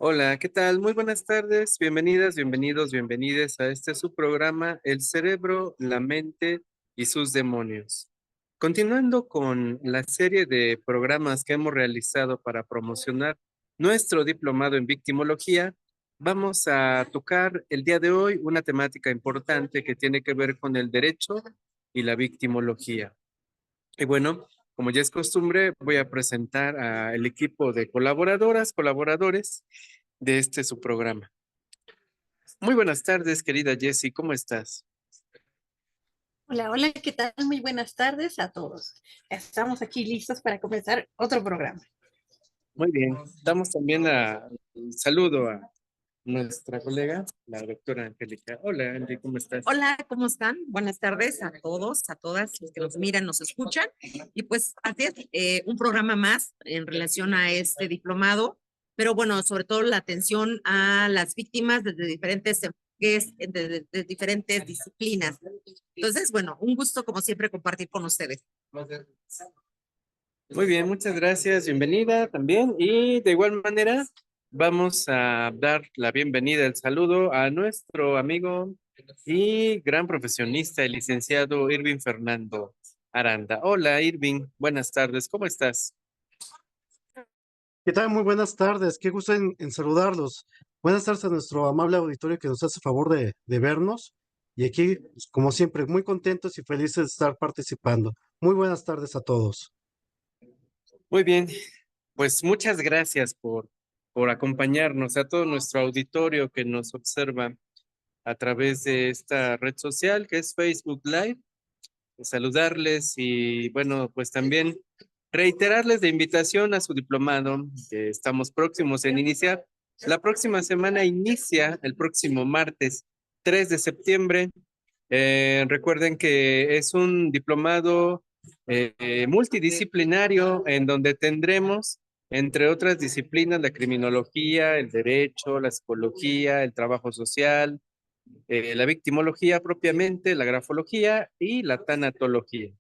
Hola, ¿qué tal? Muy buenas tardes, bienvenidas, bienvenidos, bienvenides a este su programa, El cerebro, la mente y sus demonios. Continuando con la serie de programas que hemos realizado para promocionar nuestro diplomado en victimología, vamos a tocar el día de hoy una temática importante que tiene que ver con el derecho y la victimología. Y bueno, como ya es costumbre, voy a presentar al equipo de colaboradoras, colaboradores de este su programa. Muy buenas tardes, querida Jessie, ¿cómo estás? Hola, hola, ¿qué tal? Muy buenas tardes a todos. Estamos aquí listos para comenzar otro programa. Muy bien. Damos también un saludo a nuestra colega, la doctora Angélica. Hola, Andy, ¿cómo estás? Hola, ¿cómo están? Buenas tardes a todos, a todas los que nos miran, nos escuchan. Y pues así es, un programa más en relación a este diplomado, pero bueno, sobre todo la atención a las víctimas desde diferentes enfoques, de diferentes disciplinas. Entonces, bueno, un gusto como siempre compartir con ustedes. Muy bien, muchas gracias, bienvenida también. Y de igual manera, vamos a dar la bienvenida, el saludo a nuestro amigo y gran profesionista, el licenciado Irving Fernando Aranda. Hola, Irving, buenas tardes, ¿cómo estás? ¿Qué tal? Muy buenas tardes. Qué gusto en saludarlos. Buenas tardes a nuestro amable auditorio que nos hace favor de vernos. Y aquí, pues, como siempre, muy contentos y felices de estar participando. Muy buenas tardes a todos. Muy bien, pues muchas gracias por acompañarnos, a todo nuestro auditorio que nos observa a través de esta red social que es Facebook Live. Saludarles y bueno, pues también reiterarles la invitación a su diplomado que estamos próximos en iniciar. La próxima semana inicia el próximo martes 3 de septiembre. Recuerden que es un diplomado multidisciplinario en donde tendremos, entre otras disciplinas, la criminología, el derecho, la psicología, el trabajo social, la victimología propiamente, la grafología y la tanatología.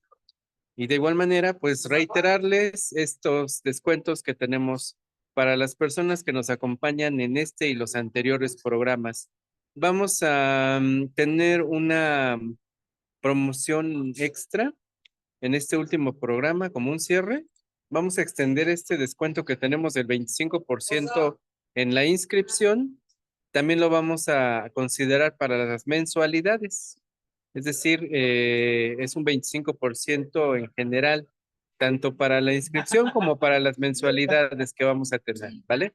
Y de igual manera, pues reiterarles estos descuentos que tenemos para las personas que nos acompañan en este y los anteriores programas. Vamos a tener una promoción extra en este último programa como un cierre. Vamos a extender este descuento que tenemos del 25% en la inscripción. También lo vamos a considerar para las mensualidades. Es decir, es un 25% en general, tanto para la inscripción como para las mensualidades que vamos a tener, ¿vale?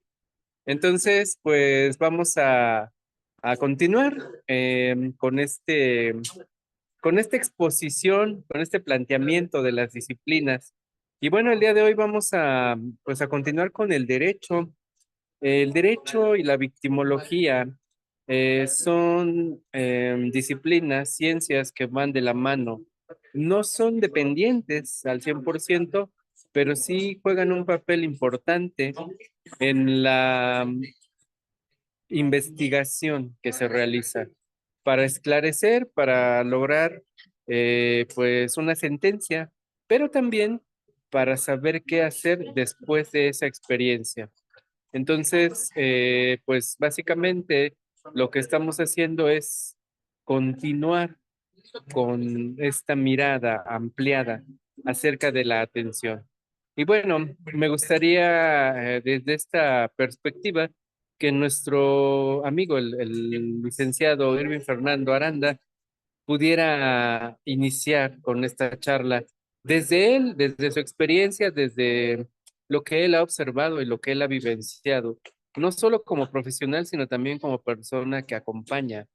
Entonces, pues vamos a continuar con esta exposición, con este planteamiento de las disciplinas. Y bueno, el día de hoy vamos pues a continuar con el derecho. El derecho y la victimología son disciplinas, ciencias que van de la mano. No son dependientes al 100%, pero sí juegan un papel importante en la investigación que se realiza para esclarecer, para lograr pues una sentencia, pero también para saber qué hacer después de esa experiencia. Entonces, pues básicamente lo que estamos haciendo es continuar con esta mirada ampliada acerca de la atención. Y bueno, me gustaría desde esta perspectiva que nuestro amigo, el licenciado Irving Fernando Aranda, pudiera iniciar con esta charla desde él, desde su experiencia, desde lo que él ha observado y lo que él ha vivenciado, no solo como profesional, sino también como persona que acompaña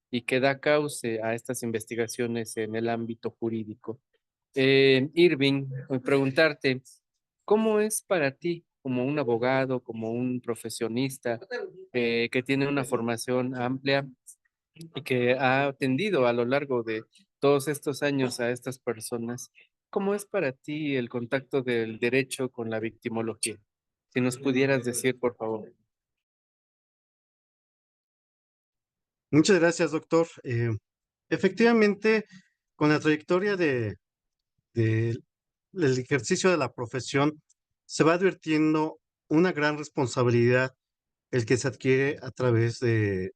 y que da cauce a estas investigaciones en el ámbito jurídico. Irving, preguntarte, ¿cómo es para ti como un abogado, como un profesionista que tiene una formación amplia y que ha atendido a lo largo de todos estos años a estas personas? ¿Cómo es para ti el contacto del derecho con la victimología? Si nos pudieras decir, por favor. Muchas gracias, doctor. Efectivamente, con la trayectoria del ejercicio de la profesión, se va advirtiendo una gran responsabilidad el que se adquiere a través de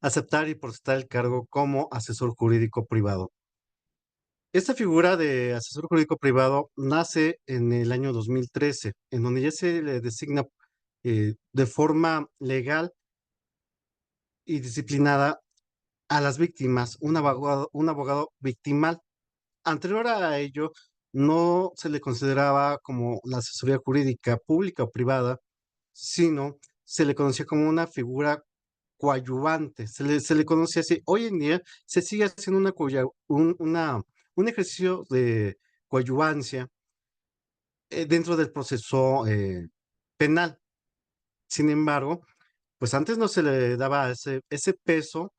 aceptar y procesar el cargo como asesor jurídico privado. Esta figura de asesor jurídico privado nace en el año 2013, en donde ya se le designa de forma legal y disciplinada a las víctimas, un abogado victimal. Anterior a ello, no se le consideraba como la asesoría jurídica pública o privada, sino se le conocía como una figura coadyuvante, se le conoce así. Hoy en día se sigue haciendo un ejercicio de coadyuvancia dentro del proceso penal. Sin embargo, pues antes no se le daba ese peso,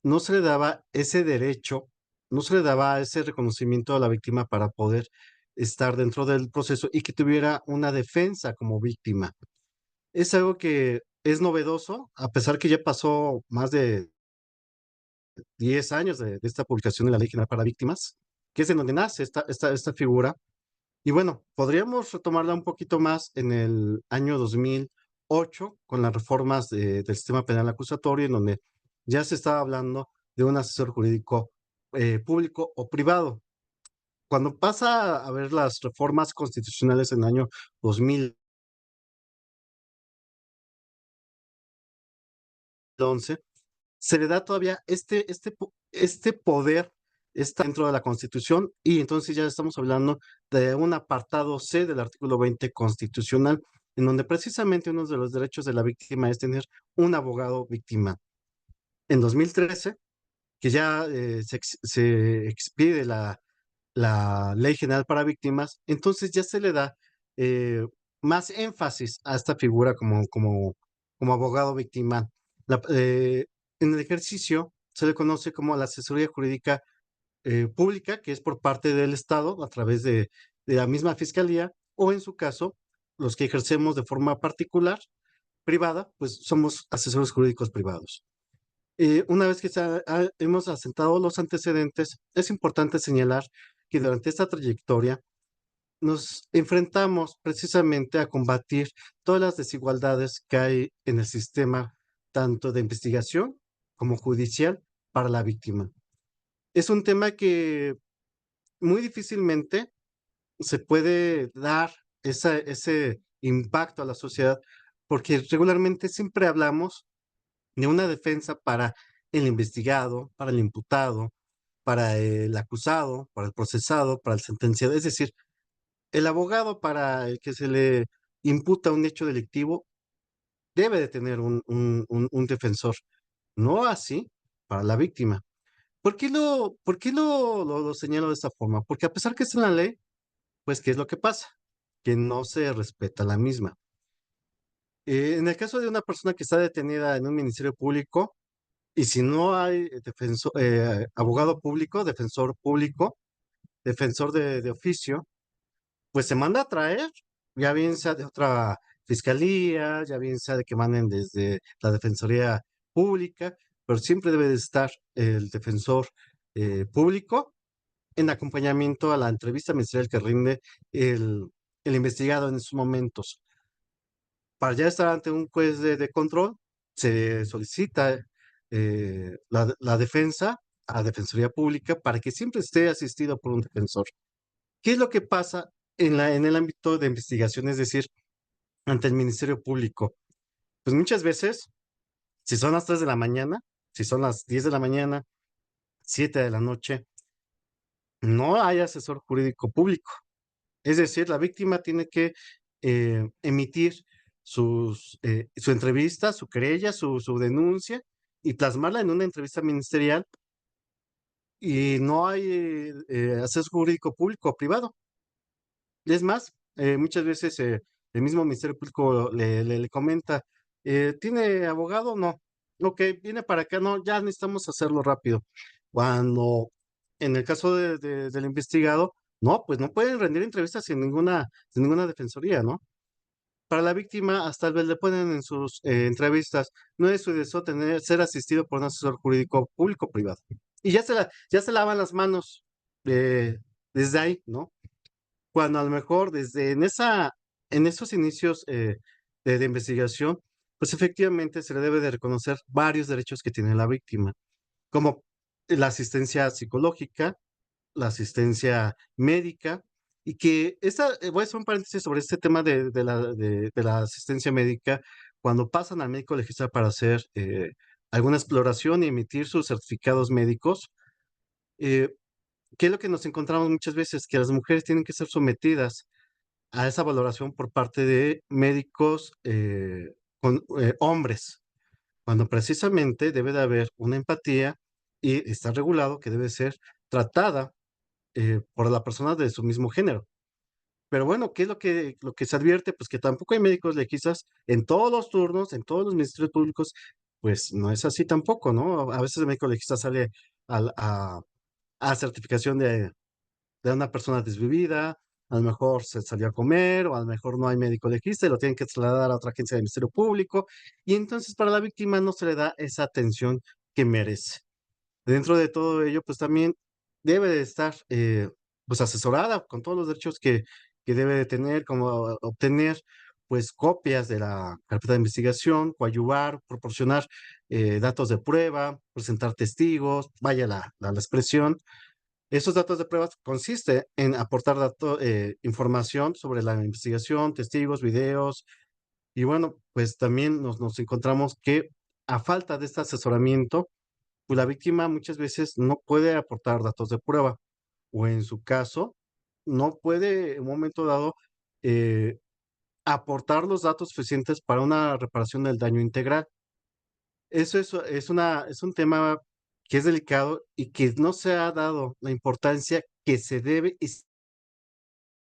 no se le daba ese derecho, no se le daba ese reconocimiento a la víctima para poder estar dentro del proceso y que tuviera una defensa como víctima. Es algo que es novedoso, a pesar que ya pasó más de 10 años de esta publicación de la Ley General para Víctimas, que es en donde nace esta figura. Y bueno, podríamos retomarla un poquito más en el año 2008 con las reformas del sistema penal acusatorio, en donde ya se estaba hablando de un asesor jurídico público o privado. Cuando pasa a ver las reformas constitucionales en el año 2011, se le da todavía este poder, está dentro de la Constitución, y entonces ya estamos hablando de un apartado C del artículo 20 constitucional, en donde precisamente uno de los derechos de la víctima es tener un abogado víctima. En 2013, que ya se expide la Ley General para Víctimas, entonces ya se le da eh, más énfasis a esta figura como abogado víctima. En el ejercicio se le conoce como la asesoría jurídica pública, que es por parte del Estado a través de la misma fiscalía, o en su caso, los que ejercemos de forma particular, privada, pues somos asesores jurídicos privados. Una vez que hemos asentado los antecedentes, es importante señalar que durante esta trayectoria nos enfrentamos precisamente a combatir todas las desigualdades que hay en el sistema, tanto de investigación como judicial, para la víctima. Es un tema que muy difícilmente se puede dar ese impacto a la sociedad, porque regularmente siempre hablamos de una defensa para el investigado, para el imputado, para el acusado, para el procesado, para el sentenciado. Es decir, el abogado para el que se le imputa un hecho delictivo debe de tener un defensor, no así para la víctima. ¿Por qué lo señalo de esta forma? Porque a pesar que está en la ley, pues, ¿qué es lo que pasa? Que no se respeta la misma. En el caso de una persona que está detenida en un ministerio público, y si no hay abogado público, defensor de oficio, pues se manda a traer, ya bien sea de otra fiscalía, ya bien sea de que manden desde la Defensoría Pública, pero siempre debe de estar el defensor público en acompañamiento a la entrevista ministerial que rinde el, el investigado en esos momentos. Para ya estar ante un juez de control, se solicita la defensa a Defensoría Pública para que siempre esté asistido por un defensor. ¿Qué es lo que pasa en el ámbito de investigación, es decir, ante el Ministerio Público? Pues muchas veces, si son las 3 de la mañana, si son las 10 de la mañana, 7 de la noche, no hay asesor jurídico público. Es decir, la víctima tiene que emitir su entrevista, su querella, su denuncia, y plasmarla en una entrevista ministerial, y no hay asesor jurídico público o privado. Es más, muchas veces el mismo Ministerio Público le comenta, ¿tiene abogado? No. Ok, viene para acá, no, ya necesitamos hacerlo rápido. Cuando en el caso del investigado, no, pues no pueden rendir entrevistas sin ninguna defensoría, ¿no? Para la víctima, hasta le ponen en sus entrevistas, no es su deseo ser asistido por un asesor jurídico público o privado. Y ya se lavan las manos desde ahí, ¿no? Cuando a lo mejor en esos inicios de investigación, pues efectivamente se le debe de reconocer varios derechos que tiene la víctima, como la asistencia psicológica, la asistencia médica, y que voy a hacer un paréntesis sobre este tema de la asistencia médica. Cuando pasan al médico legista para hacer alguna exploración y emitir sus certificados médicos, eh, ¿qué es lo que nos encontramos muchas veces? Que las mujeres tienen que ser sometidas a esa valoración por parte de médicos hombres, cuando precisamente debe de haber una empatía y está regulado que debe ser tratada por la persona de su mismo género. Pero bueno, ¿qué es lo que se advierte? Pues que tampoco hay médicos legistas en todos los turnos, en todos los ministerios públicos, pues no es así tampoco, ¿no? A veces el médico legista sale al- a, a certificación de una persona desvivida, a lo mejor se salió a comer, o a lo mejor no hay médico legista y lo tienen que trasladar a otra agencia del Ministerio Público, y entonces para la víctima no se le da esa atención que merece. Dentro de todo ello, pues también debe de estar pues asesorada con todos los derechos que debe de tener, como obtener pues copias de la carpeta de investigación, coadyuvar, proporcionar datos de prueba, presentar testigos, vaya la expresión. Esos datos de pruebas consiste en aportar información sobre la investigación, testigos, videos, y bueno, pues también nos encontramos que a falta de este asesoramiento, pues la víctima muchas veces no puede aportar datos de prueba o en su caso no puede en un momento dado eh, aportar los datos suficientes para una reparación del daño integral. Es un tema que es delicado y que no se ha dado la importancia que se debe y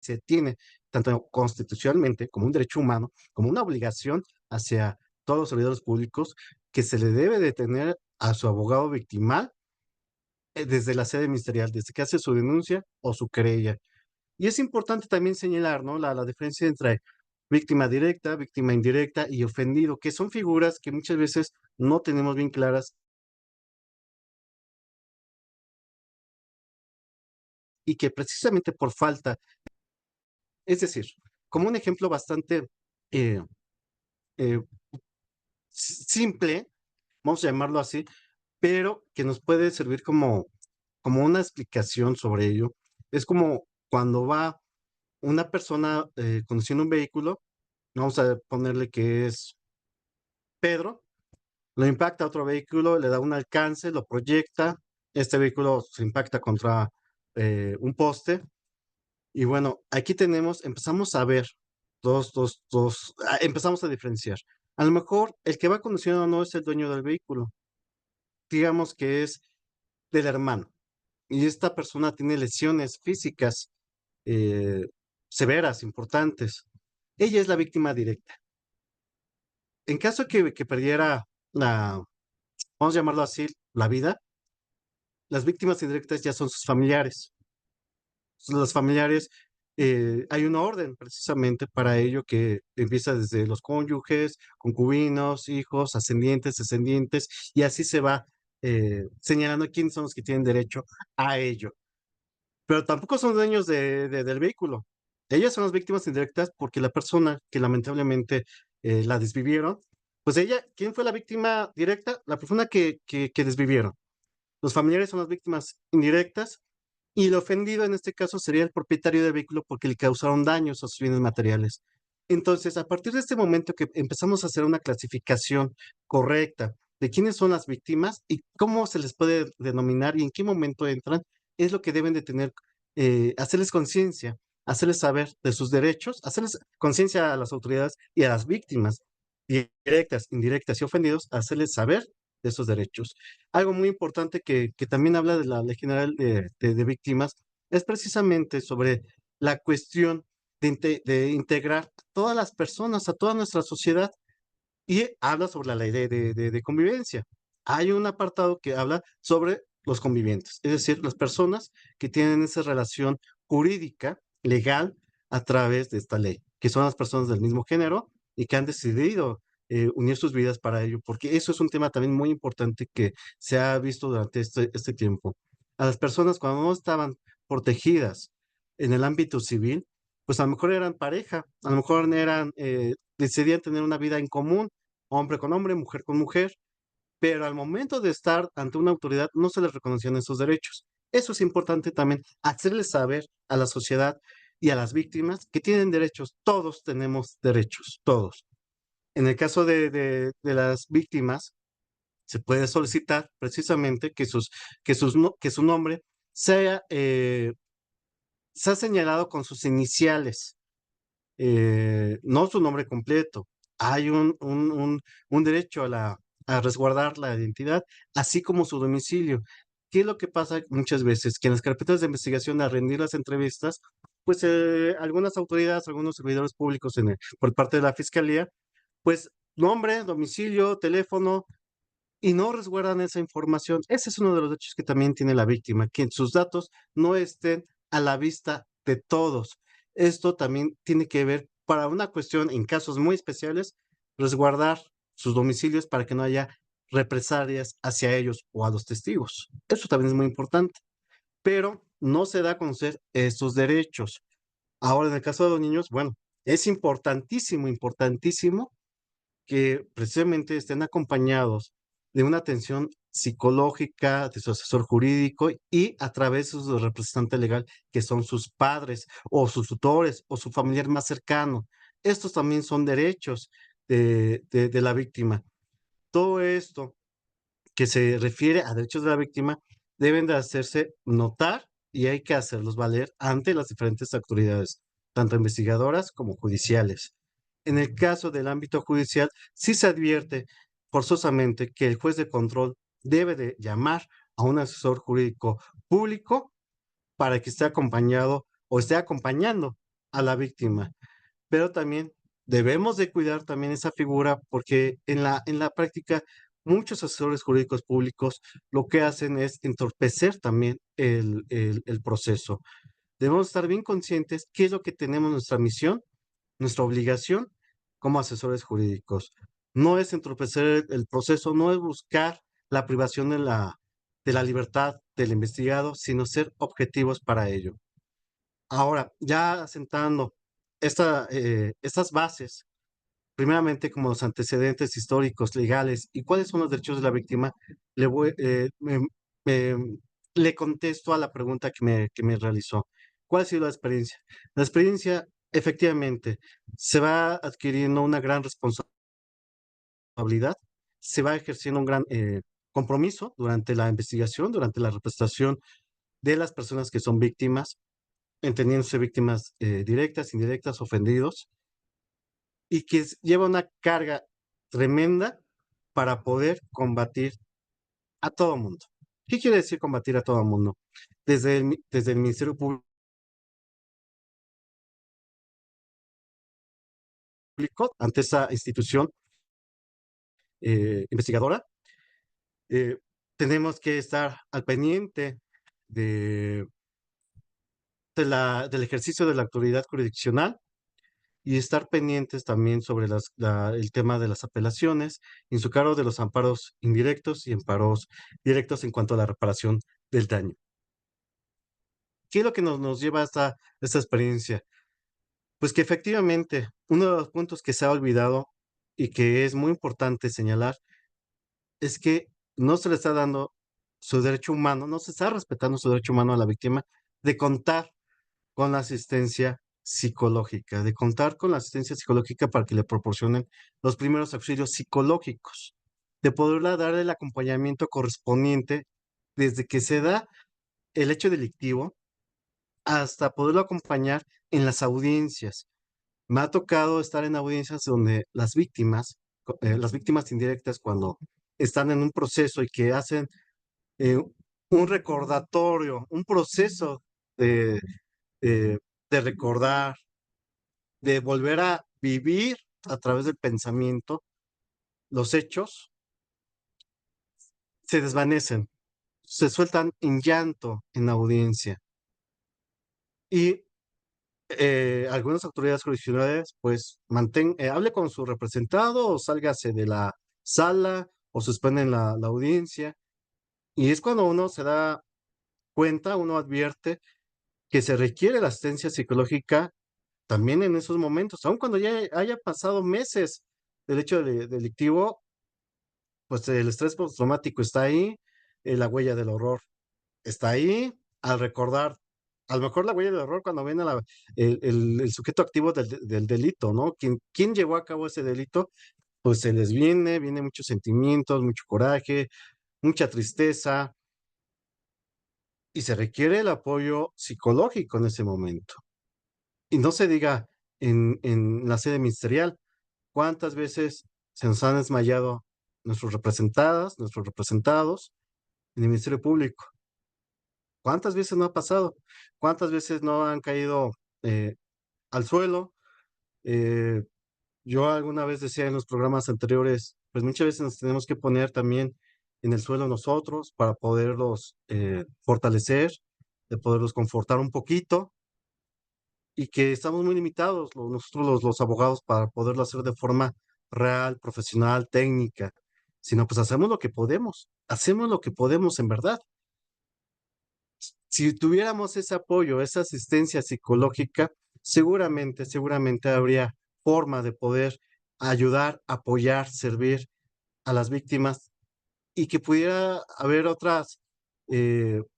se tiene, tanto constitucionalmente como un derecho humano, como una obligación hacia todos los servidores públicos, que se le debe de tener a su abogado victimal desde la sede ministerial, desde que hace su denuncia o su querella. Y es importante también señalar, ¿no? La diferencia entre víctima directa, víctima indirecta y ofendido, que son figuras que muchas veces no tenemos bien claras y que precisamente por falta, es decir, como un ejemplo bastante eh, eh, simple, vamos a llamarlo así, pero que nos puede servir como una explicación sobre ello. Es como cuando va una persona conduciendo un vehículo, vamos a ponerle que es Pedro, lo impacta a otro vehículo, le da un alcance, lo proyecta, este vehículo se impacta contra un poste, y bueno, aquí empezamos a ver empezamos a diferenciar. A lo mejor el que va conduciendo no es el dueño del vehículo, digamos que es del hermano, y esta persona tiene lesiones físicas eh, severas, importantes. Ella es la víctima directa. En caso que perdiera vamos a llamarlo así, la vida, las víctimas indirectas ya son sus familiares. Los familiares, hay una orden precisamente para ello que empieza desde los cónyuges, concubinos, hijos, ascendientes, descendientes, y así se va señalando quiénes son los que tienen derecho a ello. Pero tampoco son dueños del vehículo. Ellas son las víctimas indirectas porque la persona que lamentablemente la desvivieron, pues ella, ¿quién fue la víctima directa? La persona que desvivieron. Los familiares son las víctimas indirectas y el ofendido en este caso sería el propietario del vehículo porque le causaron daños a sus bienes materiales. Entonces, a partir de este momento que empezamos a hacer una clasificación correcta de quiénes son las víctimas y cómo se les puede denominar y en qué momento entran, es lo que deben de tener, hacerles conciencia, hacerles saber de sus derechos, hacerles conciencia a las autoridades y a las víctimas directas, indirectas y ofendidos, hacerles saber de esos derechos. Algo muy importante que también habla de la Ley General de Víctimas es precisamente sobre la cuestión de integrar a todas las personas, a toda nuestra sociedad, y habla sobre la ley de convivencia. Hay un apartado que habla sobre los convivientes, es decir, las personas que tienen esa relación jurídica, legal, a través de esta ley, que son las personas del mismo género y que han decidido unir sus vidas para ello, porque eso es un tema también muy importante que se ha visto durante este tiempo. A las personas cuando no estaban protegidas en el ámbito civil, pues a lo mejor eran pareja, a lo mejor decidían tener una vida en común, hombre con hombre, mujer con mujer, pero al momento de estar ante una autoridad no se les reconocían esos derechos. Eso es importante también, hacerles saber a la sociedad y a las víctimas que tienen derechos. Todos tenemos derechos, todos. En el caso de las víctimas, se puede solicitar precisamente que su nombre sea, sea señalado con sus iniciales, no su nombre completo. Hay un derecho a resguardar la identidad, así como su domicilio. ¿Qué es lo que pasa muchas veces? Que en las carpetas de investigación, al rendir las entrevistas, pues algunas autoridades, algunos servidores públicos por parte de la fiscalía, pues nombre, domicilio, teléfono, y no resguardan esa información. Ese es uno de los derechos que también tiene la víctima, que sus datos no estén a la vista de todos. Esto también tiene que ver para una cuestión en casos muy especiales, resguardar sus domicilios para que no haya represalias hacia ellos o a los testigos. Eso también es muy importante, pero no se da a conocer estos derechos. Ahora, en el caso de los niños, bueno, es importantísimo, importantísimo que precisamente estén acompañados de una atención psicológica, de su asesor jurídico y a través de su representante legal, que son sus padres o sus tutores o su familiar más cercano. Estos también son derechos de la víctima. Todo esto que se refiere a derechos de la víctima deben de hacerse notar y hay que hacerlos valer ante las diferentes autoridades, tanto investigadoras como judiciales. En el caso del ámbito judicial, sí se advierte forzosamente que el juez de control debe de llamar a un asesor jurídico público para que esté acompañado o esté acompañando a la víctima. Pero también debemos de cuidar también esa figura porque en la práctica muchos asesores jurídicos públicos lo que hacen es entorpecer también el proceso. Debemos estar bien conscientes qué es lo que tenemos nuestra misión, nuestra obligación como asesores jurídicos. No es entorpecer el proceso, no es buscar la privación de la libertad del investigado, sino ser objetivos para ello. Ahora, ya asentando estas bases, primeramente como los antecedentes históricos, legales y cuáles son los derechos de la víctima, le, voy, me- le contesto a la pregunta que me realizó. ¿Cuál ha sido la experiencia? La experiencia, efectivamente, se va adquiriendo una gran responsabilidad, se va ejerciendo un gran compromiso durante la investigación, durante la representación de las personas que son víctimas, entendiéndose víctimas directas, indirectas, ofendidos, y que lleva una carga tremenda para poder combatir a todo mundo. ¿Qué quiere decir combatir a todo mundo? Desde el Ministerio Público, ante esa institución investigadora, eh, tenemos que estar al pendiente de, del ejercicio de la autoridad jurisdiccional y estar pendientes también sobre el tema de las apelaciones, en su cargo de los amparos indirectos y amparos directos en cuanto a la reparación del daño. ¿Qué es lo que nos lleva a esta experiencia? Pues que efectivamente uno de los puntos que se ha olvidado y que es muy importante señalar es que no se le está dando su derecho humano, no se está respetando su derecho humano a la víctima de contar con la asistencia psicológica, de contar con la asistencia psicológica para que le proporcionen los primeros auxilios psicológicos, de poderla dar el acompañamiento correspondiente desde que se da el hecho delictivo hasta poderlo acompañar en las audiencias. Me ha tocado estar en audiencias donde las víctimas indirectas, cuando están en un proceso y que hacen eh, un recordatorio, un proceso de, de, de recordar, de volver a vivir a través del pensamiento los hechos, se desvanecen, se sueltan en llanto en la audiencia. Y algunas autoridades jurisdiccionales, pues, hable con su representado o sálgase de la sala o suspenden la audiencia. Y es cuando uno se da cuenta, uno advierte que se requiere la asistencia psicológica también en esos momentos, aun cuando ya haya pasado meses del hecho delictivo, pues el estrés postraumático está ahí, la huella del horror está ahí al recordar, a lo mejor la huella del horror cuando ven a el sujeto activo del delito, ¿no? ¿Quién llevó a cabo ese delito? Pues se les viene muchos sentimientos, mucho coraje, mucha tristeza, y se requiere el apoyo psicológico en ese momento. Y no se diga en la sede ministerial, ¿cuántas veces se nos han desmayado nuestros representadas, nuestros representados en el Ministerio Público? ¿Cuántas veces no ha pasado? ¿Cuántas veces no han caído eh, al suelo? Eh, yo alguna vez decía en los programas anteriores, pues muchas veces nos tenemos que poner también en el suelo nosotros para poderlos fortalecer, de poderlos confortar un poquito, y que estamos muy limitados nosotros los abogados para poderlo hacer de forma real, profesional, técnica, sino pues hacemos lo que podemos en verdad. Si tuviéramos ese apoyo, esa asistencia psicológica, seguramente habría forma de poder ayudar, apoyar, servir a las víctimas, y que pudiera haber otras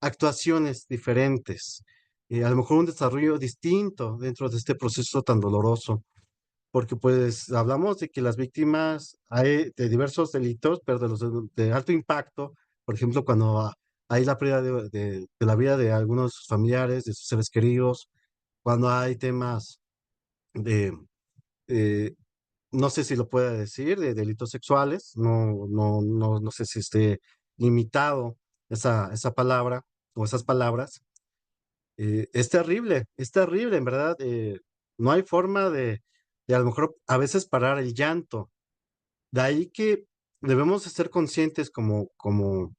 actuaciones diferentes, a lo mejor un desarrollo distinto dentro de este proceso tan doloroso, porque pues hablamos de que las víctimas hay de diversos delitos, pero de alto impacto, por ejemplo, cuando hay la pérdida de la vida de algunos de sus familiares, de sus seres queridos, cuando hay temas de, eh, no sé si lo pueda decir, de delitos sexuales, no sé si esté limitado esa palabra o esas palabras. Es terrible, en verdad. No hay forma de a lo mejor a veces parar el llanto. De ahí que debemos de ser conscientes como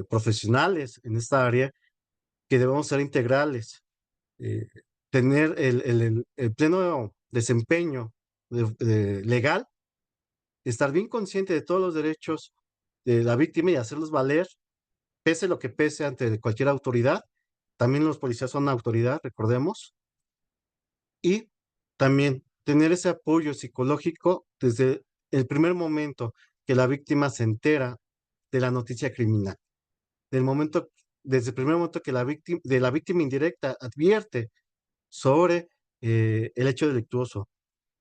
profesionales en esta área, que debemos ser integrales, eh, tener el pleno desempeño legal, estar bien consciente de todos los derechos de la víctima y hacerlos valer, pese lo que pese ante cualquier autoridad. También los policías son autoridad, recordemos. Y también tener ese apoyo psicológico desde el primer momento que la víctima se entera de la noticia criminal, del momento, desde el primer momento que la víctima indirecta advierte sobre el hecho delictuoso.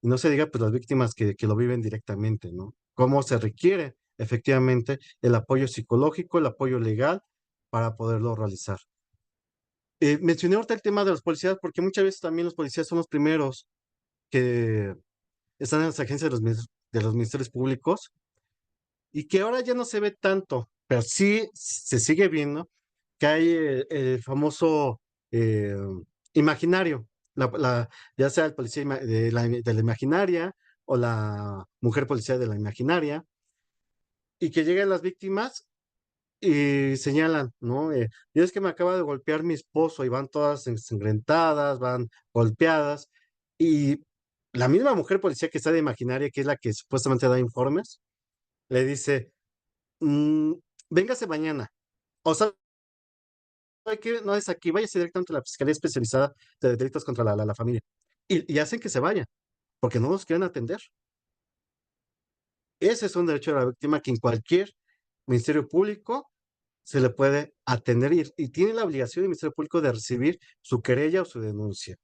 Y no se diga, pues, las víctimas que lo viven directamente, ¿no? Cómo se requiere efectivamente el apoyo psicológico, el apoyo legal para poderlo realizar. Mencioné ahorita el tema de los policías, porque muchas veces también los policías son los primeros que están en las agencias de los ministerios públicos, y que ahora ya no se ve tanto, pero sí se sigue viendo que hay el famoso eh, imaginario, ya sea el policía de la imaginaria o la mujer policía de la imaginaria, y que llegan las víctimas y señalan, ¿no? Y es que me acaba de golpear mi esposo, y van todas ensangrentadas, van golpeadas, y la misma mujer policía que está de imaginaria, que es la que supuestamente da informes, le dice, "Mm, véngase mañana, o sabe que no es aquí, váyase directamente a la Fiscalía Especializada de Delitos contra la Familia", y hacen que se vayan, porque no los quieren atender. Ese es un derecho de la víctima que en cualquier ministerio público se le puede atender, y tiene la obligación del Ministerio Público de recibir su querella o su denuncia.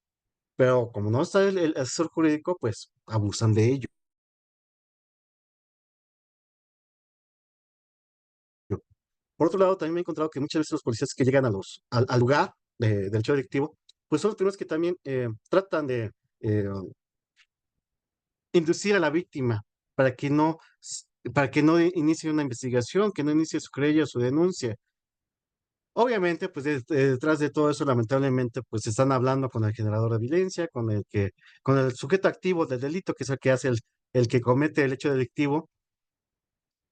Pero como no está el asesor jurídico, pues abusan de ello. Por otro lado, también me he encontrado que muchas veces los policías que llegan al lugar del hecho delictivo, pues son los primeros que también tratan de eh, inducir a la víctima para que no inicie una investigación, que no inicie su querella o su denuncia. Obviamente, pues detrás de todo eso, lamentablemente, pues están hablando con el generador de evidencia, con el sujeto activo del delito, que es el que hace el que comete el hecho delictivo,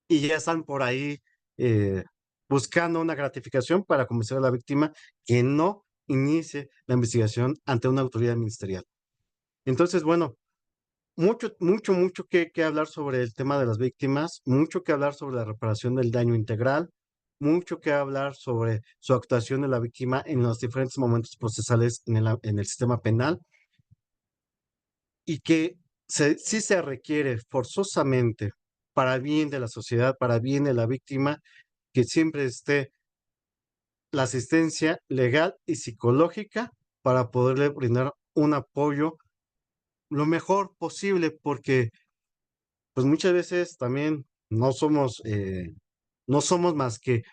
y ya están por ahí eh, buscando una gratificación para convencer a la víctima que no inicie la investigación ante una autoridad ministerial. Entonces, bueno, mucho que hablar sobre el tema de las víctimas, mucho que hablar sobre la reparación del daño integral, mucho que hablar sobre su actuación de la víctima en los diferentes momentos procesales en el sistema penal. y que sí se requiere forzosamente para bien de la sociedad, para bien de la víctima, que siempre esté la asistencia legal y psicológica para poderle brindar un apoyo lo mejor posible, porque pues muchas veces también no somos más que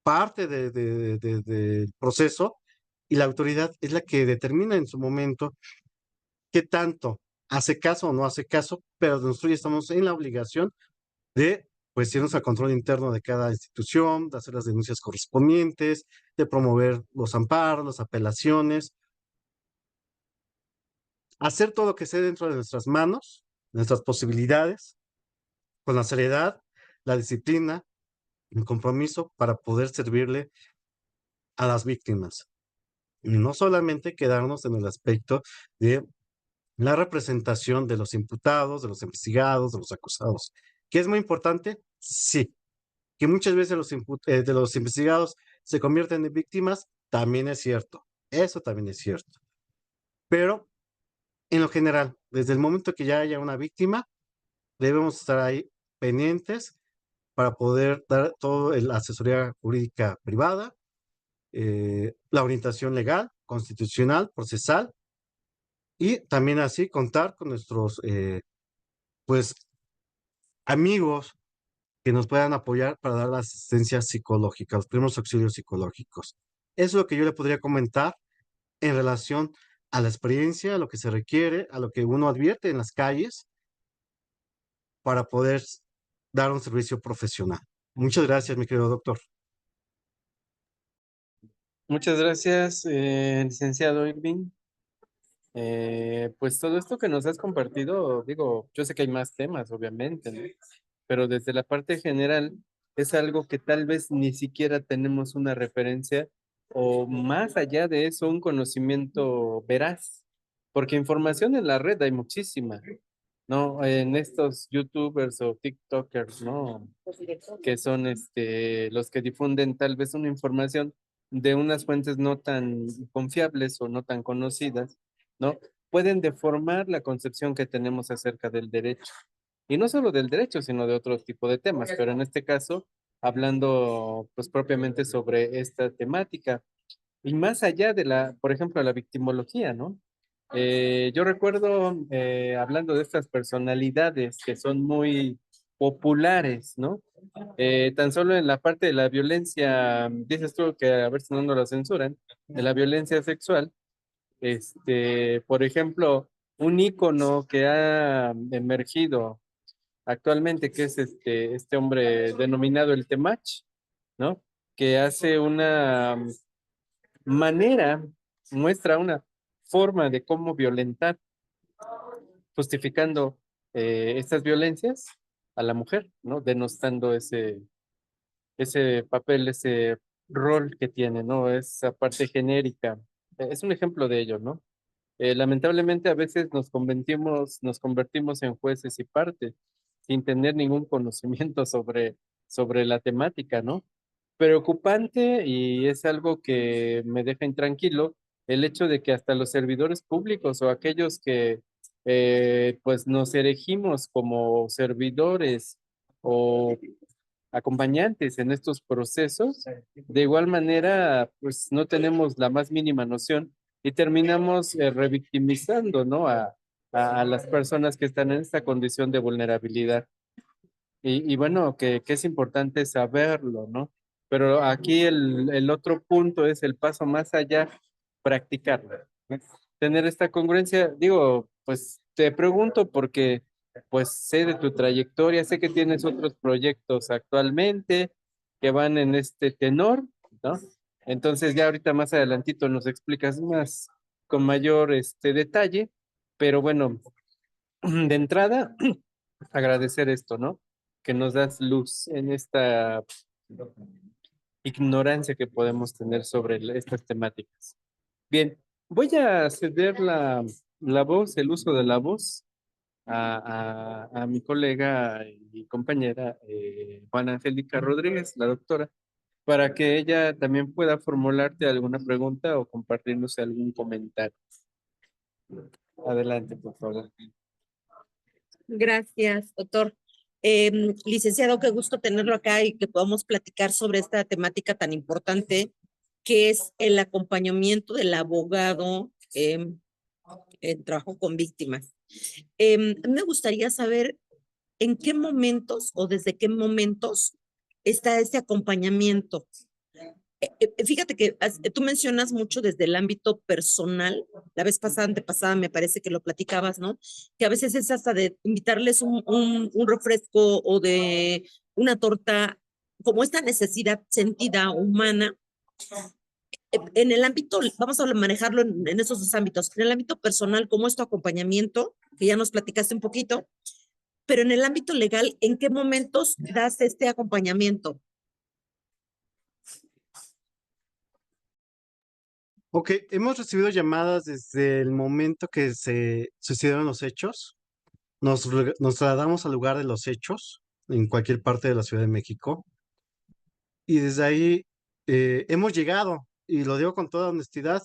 parte del proceso, y la autoridad es la que determina en su momento qué tanto hace caso o no hace caso, pero nosotros ya estamos en la obligación de pues irnos al control interno de cada institución, de hacer las denuncias correspondientes, de promover los amparos, las apelaciones, hacer todo lo que esté dentro de nuestras manos, nuestras posibilidades, con la seriedad, la disciplina, el compromiso para poder servirle a las víctimas. Y no solamente quedarnos en el aspecto de la representación de los imputados, de los investigados, de los acusados, que es muy importante, sí, que muchas veces de los investigados se convierten en víctimas, también es cierto, eso también es cierto, pero en lo general, desde el momento que ya haya una víctima, debemos estar ahí pendientes para poder dar toda la asesoría jurídica privada, la orientación legal, constitucional, procesal, y también así contar con nuestros pues amigos que nos puedan apoyar para dar la asistencia psicológica, los primeros auxilios psicológicos. Eso es lo que yo le podría comentar en relación a la experiencia, a lo que se requiere, a lo que uno advierte en las calles para poder dar un servicio profesional. Muchas gracias, mi querido doctor. Muchas gracias, licenciado Irving. Pues todo esto que nos has compartido, digo, yo sé que hay más temas, obviamente, ¿no? Pero desde la parte general es algo que tal vez ni siquiera tenemos una referencia o más allá de eso, un conocimiento veraz, porque información en la red hay muchísima, ¿no? En estos YouTubers o TikTokers, ¿no? Que son los que difunden tal vez una información de unas fuentes no tan confiables o no tan conocidas, ¿no? Pueden deformar la concepción que tenemos acerca del derecho. Y no solo del derecho, sino de otro tipo de temas, pero en este caso, hablando pues propiamente sobre esta temática. Y más allá de por ejemplo, la victimología, ¿no? Yo recuerdo, hablando de estas personalidades que son muy populares, ¿no? Tan solo en la parte de la violencia, dices tú que a ver si no nos lo censuran, de la violencia sexual, por ejemplo, un ícono que ha emergido actualmente, que es este hombre denominado el Temach, ¿no? Que hace una manera, muestra una forma de cómo violentar, justificando estas violencias a la mujer, ¿no? Denostando ese papel, ese rol que tiene, ¿no? Esa parte genérica. Es un ejemplo de ello, ¿no? Lamentablemente a veces nos convertimos en jueces y partes sin tener ningún conocimiento sobre la temática, ¿no? Preocupante y es algo que me deja intranquilo el hecho de que hasta los servidores públicos o aquellos que pues nos erigimos como servidores o acompañantes en estos procesos, de igual manera, pues no tenemos la más mínima noción y terminamos revictimizando, ¿no? A las personas que están en esta condición de vulnerabilidad. Y bueno, que es importante saberlo, ¿no? Pero aquí el otro punto es el paso más allá, practicarlo, ¿no? Tener esta congruencia, digo, pues te pregunto porque pues sé de tu trayectoria, sé que tienes otros proyectos actualmente que van en este tenor, ¿no? Entonces ya ahorita más adelantito nos explicas más con mayor detalle, pero bueno, de entrada agradecer esto, ¿no? Que nos das luz en esta ignorancia que podemos tener sobre estas temáticas. Bien, voy a ceder la voz, el uso de la voz a mi colega y compañera Juana Angélica Rodríguez, la doctora, para que ella también pueda formularte alguna pregunta o compartirnos algún comentario. Adelante, por favor. Gracias, doctor. Licenciado, qué gusto tenerlo acá y que podamos platicar sobre esta temática tan importante que es el acompañamiento del abogado en trabajo con víctimas. Me gustaría saber en qué momentos o desde qué momentos está ese acompañamiento. Fíjate que tú mencionas mucho desde el ámbito personal. La vez pasada, antepasada, me parece que lo platicabas, ¿no? Que a veces es hasta de invitarles un refresco o de una torta, como esta necesidad sentida humana. En el ámbito, vamos a manejarlo en esos dos ámbitos. En el ámbito personal, ¿cómo es tu acompañamiento? Que ya nos platicaste un poquito. Pero en el ámbito legal, ¿en qué momentos das este acompañamiento? Ok, hemos recibido llamadas desde el momento que se sucedieron los hechos. Nos trasladamos al lugar de los hechos en cualquier parte de la Ciudad de México y desde ahí hemos llegado, y lo digo con toda honestidad,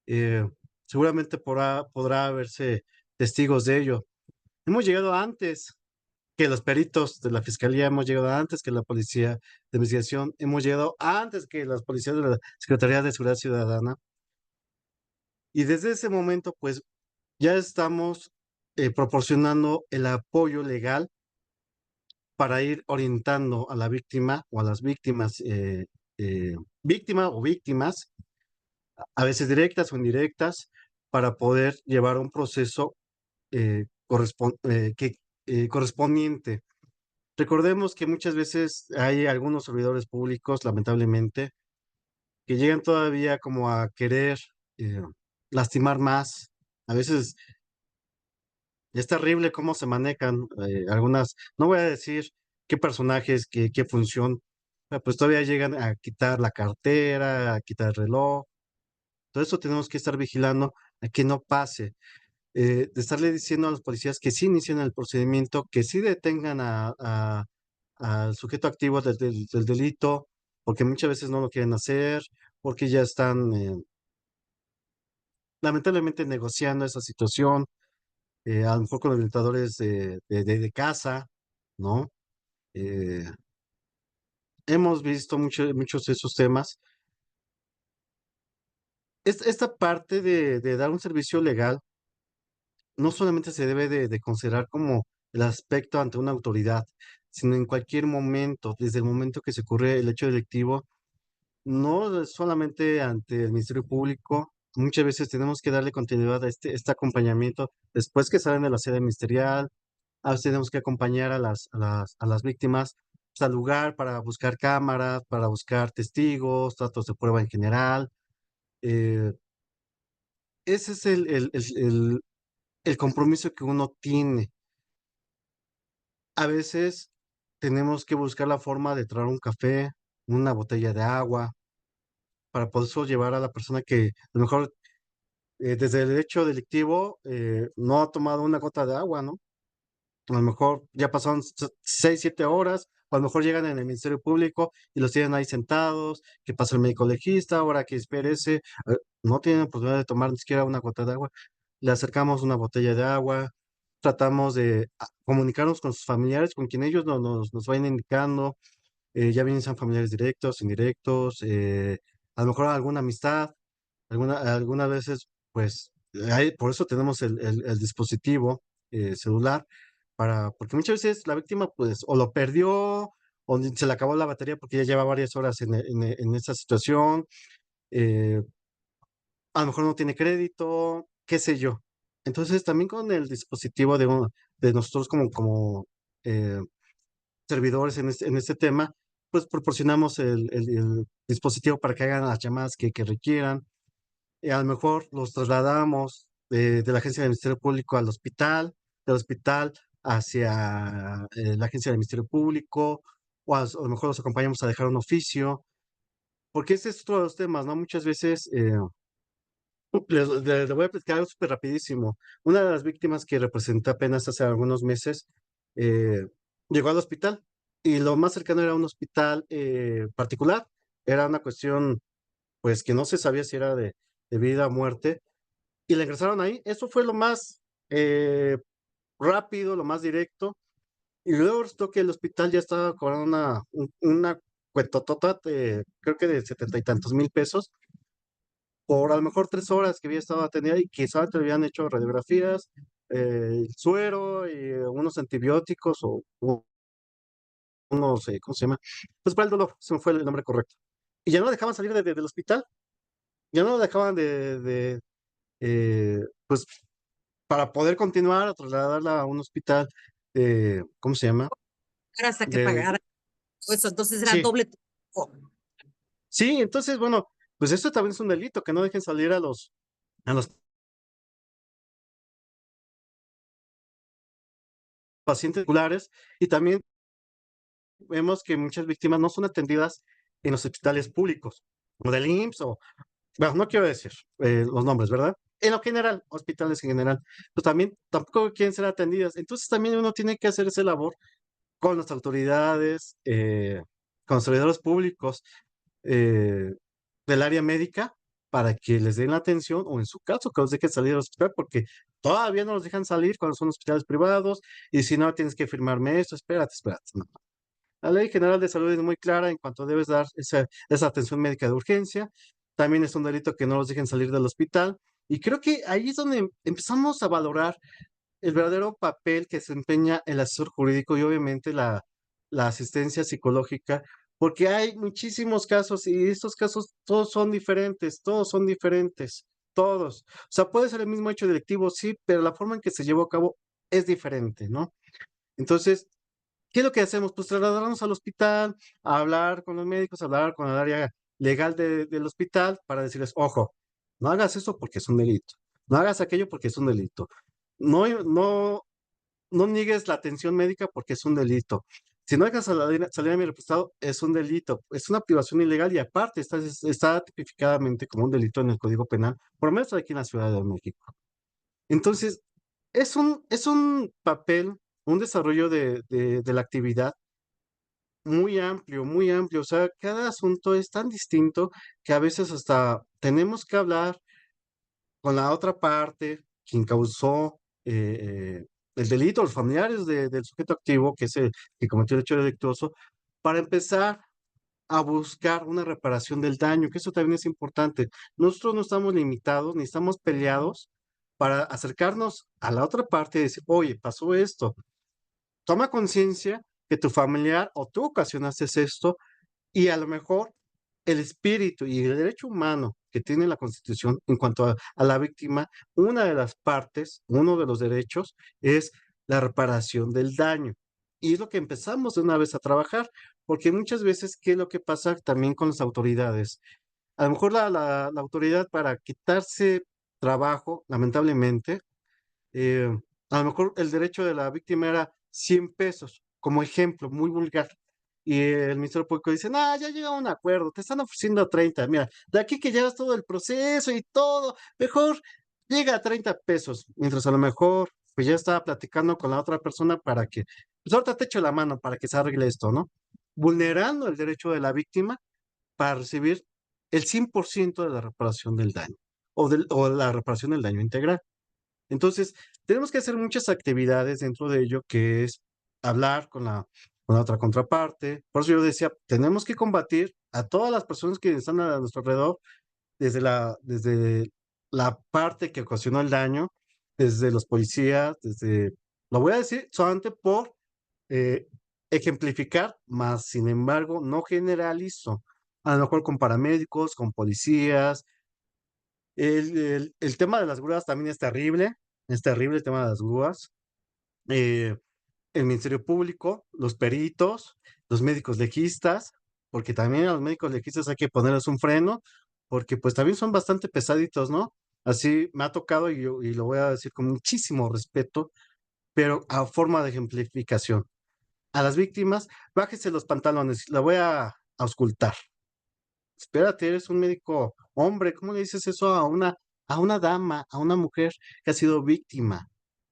eh, seguramente podrá verse testigos de ello. Hemos llegado antes que los peritos de la Fiscalía, hemos llegado antes que la Policía de Investigación, hemos llegado antes que las policías de la Secretaría de Seguridad Ciudadana. Y desde ese momento, pues ya estamos proporcionando el apoyo legal para ir orientando a la víctima o a las víctimas, víctima o víctimas, a veces directas o indirectas, para poder llevar un proceso correspondiente. Recordemos que muchas veces hay algunos servidores públicos, lamentablemente, que llegan todavía como a querer eh, lastimar más. A veces es terrible cómo se manejan algunas, no voy a decir qué personajes, qué función, pues todavía llegan a quitar la cartera, a quitar el reloj. Todo eso tenemos que estar vigilando a que no pase. De estarle diciendo a los policías que sí inician el procedimiento, que sí detengan al sujeto activo del delito, porque muchas veces no lo quieren hacer, porque ya están lamentablemente negociando esa situación, a lo mejor con los orientadores de casa, ¿no? Eh, hemos visto muchos de esos temas. Esta parte de dar un servicio legal no solamente se debe de considerar como el aspecto ante una autoridad, sino en cualquier momento, desde el momento que se ocurre el hecho delictivo, no solamente ante el Ministerio Público, muchas veces tenemos que darle continuidad a este acompañamiento después que salen de la sede ministerial. A veces tenemos que acompañar a las víctimas pues, al lugar para buscar cámaras, para buscar testigos, datos de prueba en general. eh, Ese es el compromiso que uno tiene. A veces tenemos que buscar la forma de traer un café, una botella de agua, para poder llevar a la persona que a lo mejor desde el hecho delictivo no ha tomado una gota de agua, ¿no? A lo mejor ya pasaron 6, 7 horas, o a lo mejor llegan en el Ministerio Público y los tienen ahí sentados, que pasa el médico legista, ahora que espérese, no tienen oportunidad de tomar ni siquiera una gota de agua. Le acercamos una botella de agua, tratamos de comunicarnos con sus familiares, con quien ellos nos vayan indicando, ya bien sean familiares directos, indirectos, a lo mejor alguna amistad, algunas veces, pues, por eso tenemos el dispositivo celular, porque muchas veces la víctima, pues, o lo perdió, o se le acabó la batería porque ya lleva varias horas en esa situación, eh, a lo mejor no tiene crédito, qué sé yo. Entonces, también con el dispositivo de nosotros como eh, servidores en este tema, pues proporcionamos el dispositivo para que hagan las llamadas que requieran. A lo mejor los trasladamos de la agencia del Ministerio Público al hospital, del hospital hacia la agencia del Ministerio Público, o a lo mejor los acompañamos a dejar un oficio, porque ese es otro de los temas, ¿no? Muchas veces, les voy a platicar algo súper rapidísimo. Una de las víctimas que representé apenas hace algunos meses, eh, llegó al hospital y lo más cercano era un hospital particular. Era una cuestión, pues, que no se sabía si era de vida o muerte. y la ingresaron ahí. Eso fue lo más rápido, lo más directo. Y luego resultó que el hospital ya estaba cobrando una cuentotota de, creo que de 70 y tantos mil pesos, por a lo mejor 3 horas que había estado atendida y que solamente le habían hecho radiografías, el suero y unos antibióticos o unos, ¿cómo se llama? Pues para el dolor, se me fue el nombre correcto. Y ya no lo dejaban salir del hospital, ya no lo dejaban pues para poder continuar a trasladarla a un hospital, ¿cómo se llama? Hasta que De, pagara. Pues entonces era sí, doble trabajo. sí, entonces, bueno, pues esto también es un delito, que no dejen salir a los pacientes regulares, y también vemos que muchas víctimas no son atendidas en los hospitales públicos, o del IMSS, o, bueno, no quiero decir los nombres, ¿verdad? En lo general, hospitales en general, pues también tampoco quieren ser atendidas. Entonces también uno tiene que hacer esa labor con las autoridades, con los servidores públicos eh, del área médica, para que les den la atención, o en su caso, que los dejen salir del hospital, porque todavía no los dejan salir cuando son hospitales privados, y si no, tienes que firmarme esto, espérate, espérate. No. La Ley General de Salud es muy clara en cuanto debes dar esa atención médica de urgencia. También es un delito que no los dejen salir del hospital. Y creo que ahí es donde empezamos a valorar el verdadero papel que se empeña el asesor jurídico y obviamente la asistencia psicológica, porque hay muchísimos casos y estos casos todos son diferentes, todos. O sea, puede ser el mismo hecho delictivo, sí, pero la forma en que se llevó a cabo es diferente, ¿no? Entonces, ¿qué es lo que hacemos? Pues trasladarnos al hospital, a hablar con los médicos, a hablar con el área legal del hospital para decirles, ojo, no hagas eso porque es un delito, no hagas aquello porque es un delito, no, no niegues la atención médica porque es un delito. Si no dejas salir a mi representado, es un delito, es una privación ilegal y aparte está tipificadamente como un delito en el Código Penal, por lo menos aquí en la Ciudad de México. Entonces, es un papel, un desarrollo de la actividad muy amplio, muy amplio. O sea, cada asunto es tan distinto que a veces hasta tenemos que hablar con la otra parte, quien causó el delito, los familiares del sujeto activo, que es el que cometió el hecho delictuoso, para empezar a buscar una reparación del daño, que eso también es importante. Nosotros no estamos limitados ni estamos peleados para acercarnos a la otra parte y decir, oye, pasó esto. Toma conciencia que tu familiar o tú ocasionaste esto, y a lo mejor el espíritu y el derecho humano que tiene la Constitución en cuanto a la víctima, una de las partes, uno de los derechos es la reparación del daño. Y es lo que empezamos de una vez a trabajar, porque muchas veces, ¿qué es lo que pasa también con las autoridades? A lo mejor la autoridad, para quitarse trabajo, lamentablemente, eh, a lo mejor el derecho de la víctima era 100 pesos, como ejemplo, muy vulgar. Y el Ministerio Público dice, no, ya llega a un acuerdo, te están ofreciendo 30, mira, de aquí que llevas todo el proceso y todo, mejor llega a 30 pesos, mientras a lo mejor pues ya estaba platicando con la otra persona para que, pues ahorita te echo la mano para que se arregle esto, ¿no? Vulnerando el derecho de la víctima para recibir el 100% de la reparación del daño, o la reparación del daño integral. Entonces, tenemos que hacer muchas actividades dentro de ello, que es hablar con la otra contraparte. Por eso yo decía, tenemos que combatir a todas las personas que están a nuestro alrededor, desde la parte que ocasionó el daño, desde los policías, lo voy a decir solamente por eh, ejemplificar, más sin embargo, no generalizo. A lo mejor con paramédicos, con policías, el tema de las grúas también es terrible el tema de las grúas. Eh, el Ministerio Público, los peritos, los médicos legistas, porque también a los médicos legistas hay que ponerles un freno, porque pues también son bastante pesaditos, ¿no? Así me ha tocado y lo voy a decir con muchísimo respeto, pero a forma de ejemplificación. A las víctimas, bájese los pantalones, la voy a auscultar. Espérate, eres un médico hombre, ¿cómo le dices eso a una dama, a una mujer que ha sido víctima?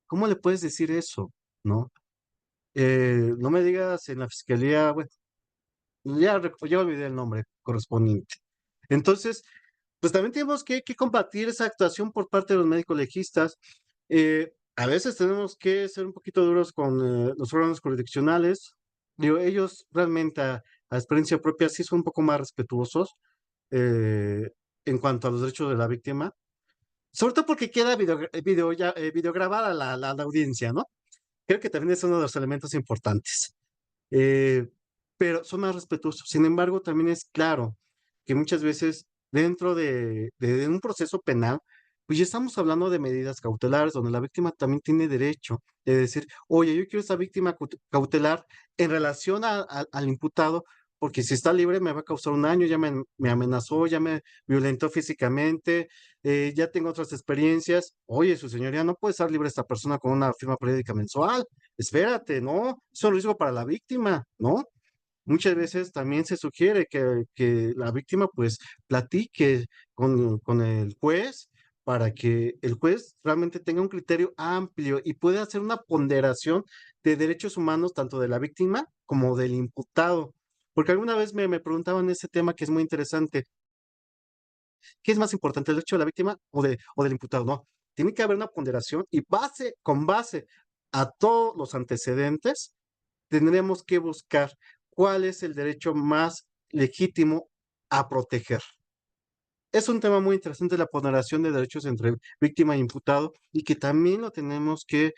¿Cómo le puedes decir eso? ¿No? No me digas en la fiscalía, bueno, ya olvidé el nombre correspondiente. Entonces, pues también tenemos que combatir esa actuación por parte de los médicos legistas. A veces tenemos que ser un poquito duros con los órganos jurisdiccionales. Digo, ellos realmente a experiencia propia sí son un poco más respetuosos eh, en cuanto a los derechos de la víctima, sobre todo porque queda videograbada la audiencia, ¿no? Creo que también es uno de los elementos importantes. Eh, pero son más respetuosos. Sin embargo, también es claro que muchas veces dentro de un proceso penal, pues ya estamos hablando de medidas cautelares, donde la víctima también tiene derecho de decir, oye, yo quiero esa víctima cautelar en relación al imputado, porque si está libre me va a causar un daño, ya me amenazó, ya me violentó físicamente, ya tengo otras experiencias. Oye, su señoría, no puede estar libre esta persona con una firma periódica mensual. Espérate, ¿no? Es un riesgo para la víctima, ¿no? Muchas veces también se sugiere que la víctima pues platique con el juez para que el juez realmente tenga un criterio amplio y pueda hacer una ponderación de derechos humanos tanto de la víctima como del imputado. Porque alguna vez me preguntaban ese tema que es muy interesante. ¿Qué es más importante, el derecho de la víctima o del imputado? No, tiene que haber una ponderación y con base a todos los antecedentes, tendremos que buscar cuál es el derecho más legítimo a proteger. Es un tema muy interesante la ponderación de derechos entre víctima e imputado y que también lo tenemos que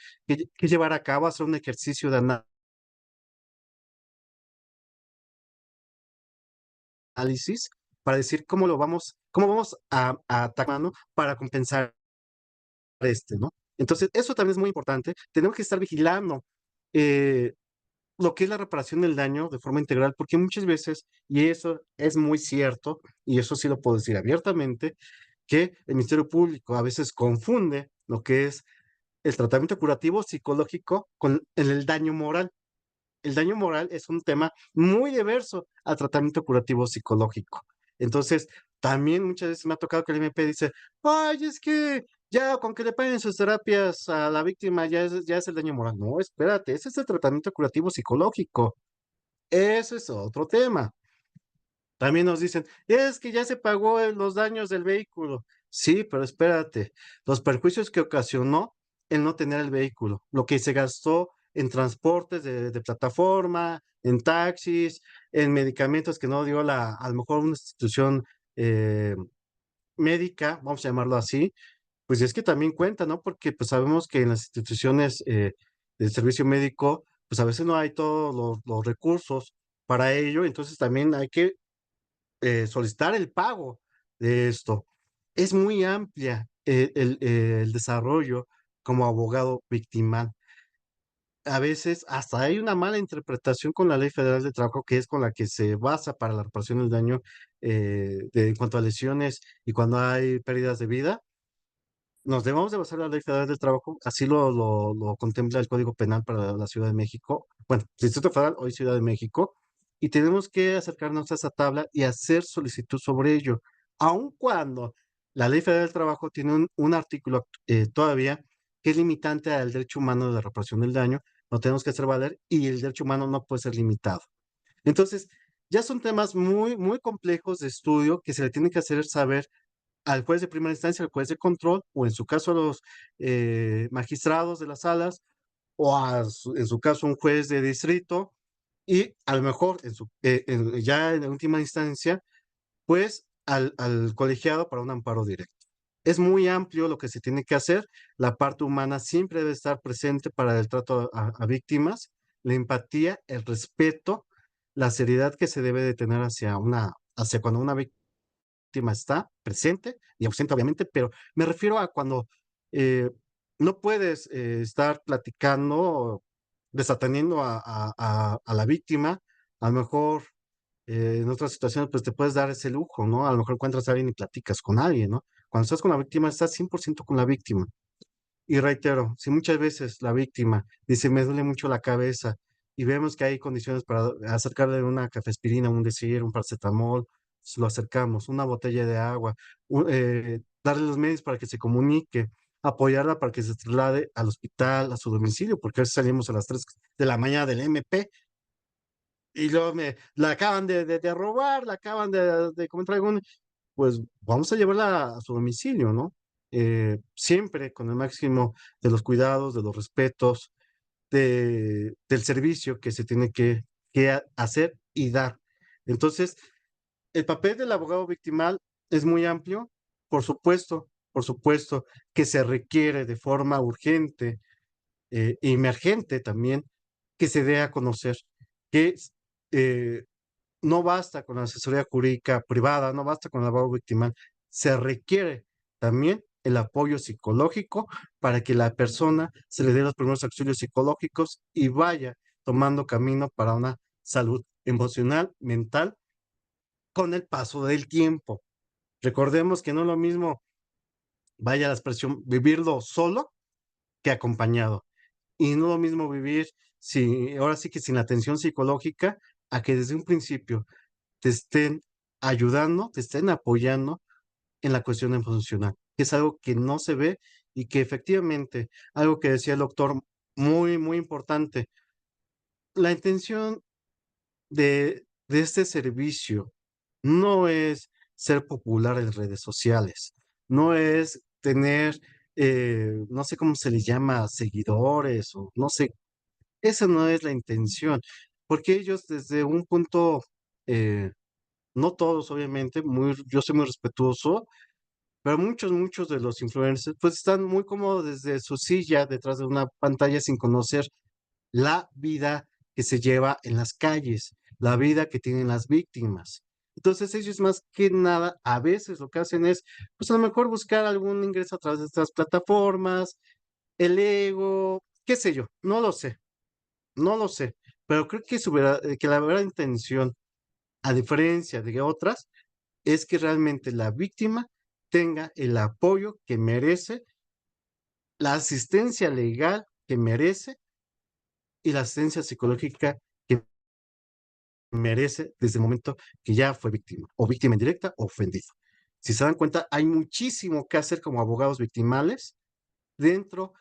llevar a cabo, hacer un ejercicio de análisis para decir cómo vamos a atacar, ¿no? Para compensar ¿no? Entonces, eso también es muy importante. Tenemos que estar vigilando eh, lo que es la reparación del daño de forma integral, porque muchas veces, y eso es muy cierto, y eso sí lo puedo decir abiertamente, que el Ministerio Público a veces confunde lo que es el tratamiento curativo psicológico con el daño moral. El daño moral es un tema muy diverso al tratamiento curativo psicológico. Entonces, también muchas veces me ha tocado que el MP dice, ay, es que ya con que le paguen sus terapias a la víctima ya es el daño moral. No, espérate, ese es el tratamiento curativo psicológico. Eso es otro tema. También nos dicen, es que ya se pagó los daños del vehículo. Sí, pero espérate, los perjuicios que ocasionó el no tener el vehículo, lo que se gastó en transportes de plataforma, en taxis, en medicamentos que no dio a lo mejor una institución eh, médica, vamos a llamarlo así, pues es que también cuenta, ¿no? Porque pues sabemos que en las instituciones del servicio médico, pues a veces no hay todos los recursos para ello, entonces también hay que solicitar el pago de esto. Es muy amplia el desarrollo como abogado victimal. A veces hasta hay una mala interpretación con la Ley Federal de Trabajo, que es con la que se basa para la reparación del daño en cuanto a lesiones y cuando hay pérdidas de vida. Nos debemos de basar en la Ley Federal del Trabajo, así lo contempla el Código Penal para la Ciudad de México, bueno, Distrito Federal, hoy Ciudad de México, y tenemos que acercarnos a esa tabla y hacer solicitud sobre ello, aun cuando la Ley Federal del Trabajo tiene un artículo todavía que es limitante al derecho humano de reparación del daño, lo tenemos que hacer valer y el derecho humano no puede ser limitado. Entonces, ya son temas muy, muy complejos de estudio que se le tiene que hacer saber al juez de primera instancia, al juez de control, o en su caso a los magistrados de las salas, o en su caso un juez de distrito, y a lo mejor ya en la última instancia, pues al colegiado para un amparo directo. Es muy amplio lo que se tiene que hacer. La parte humana siempre debe estar presente para el trato a víctimas, la empatía, el respeto, la seriedad que se debe de tener hacia cuando una víctima está presente y ausente, obviamente, pero me refiero a cuando eh, no puedes estar platicando, desatendiendo a la víctima, a lo mejor en otras situaciones, pues te puedes dar ese lujo, ¿no? A lo mejor encuentras a alguien y platicas con alguien, ¿no? Cuando estás con la víctima, estás 100% con la víctima. Y reitero, si muchas veces la víctima dice, me duele mucho la cabeza, y vemos que hay condiciones para acercarle una cafeaspirina, un Desir, un paracetamol, lo acercamos, una botella de agua, darle los medios para que se comunique, apoyarla para que se traslade al hospital, a su domicilio, porque a veces salimos a las 3 de la mañana del MP, y luego la acaban de robar, la acaban de cometer algún pues vamos a llevarla a su domicilio, ¿no? Siempre con el máximo de los cuidados, de los respetos, del servicio que se tiene que hacer y dar. Entonces, el papel del abogado victimal es muy amplio, por supuesto que se requiere de forma urgente e emergente también que se dé a conocer que eh, no basta con la asesoría jurídica privada, no basta con el abogado victimal, se requiere también el apoyo psicológico para que la persona se le dé los primeros auxilios psicológicos y vaya tomando camino para una salud emocional, mental, con el paso del tiempo. Recordemos que no es lo mismo, vaya la expresión, vivirlo solo que acompañado. Y no es lo mismo vivir, si, ahora sí que sin atención psicológica, a que desde un principio te estén ayudando, te estén apoyando en la cuestión emocional, que es algo que no se ve y que efectivamente, algo que decía el doctor, muy, muy importante, la intención de este servicio no es ser popular en redes sociales, no es tener, no sé cómo se les llama, seguidores o no sé, esa no es la intención, porque ellos desde un punto, eh, no todos obviamente, yo soy muy respetuoso, pero muchos de los influencers pues están muy cómodos desde su silla detrás de una pantalla sin conocer la vida que se lleva en las calles, la vida que tienen las víctimas. Entonces ellos más que nada, a veces lo que hacen es, pues a lo mejor buscar algún ingreso a través de estas plataformas, el ego, qué sé yo, no lo sé, no lo sé, pero creo que, que la verdadera intención, a diferencia de otras, es que realmente la víctima tenga el apoyo que merece, la asistencia legal que merece y la asistencia psicológica que merece desde el momento que ya fue víctima, o víctima indirecta o ofendido. Si se dan cuenta, hay muchísimo que hacer como abogados victimales dentro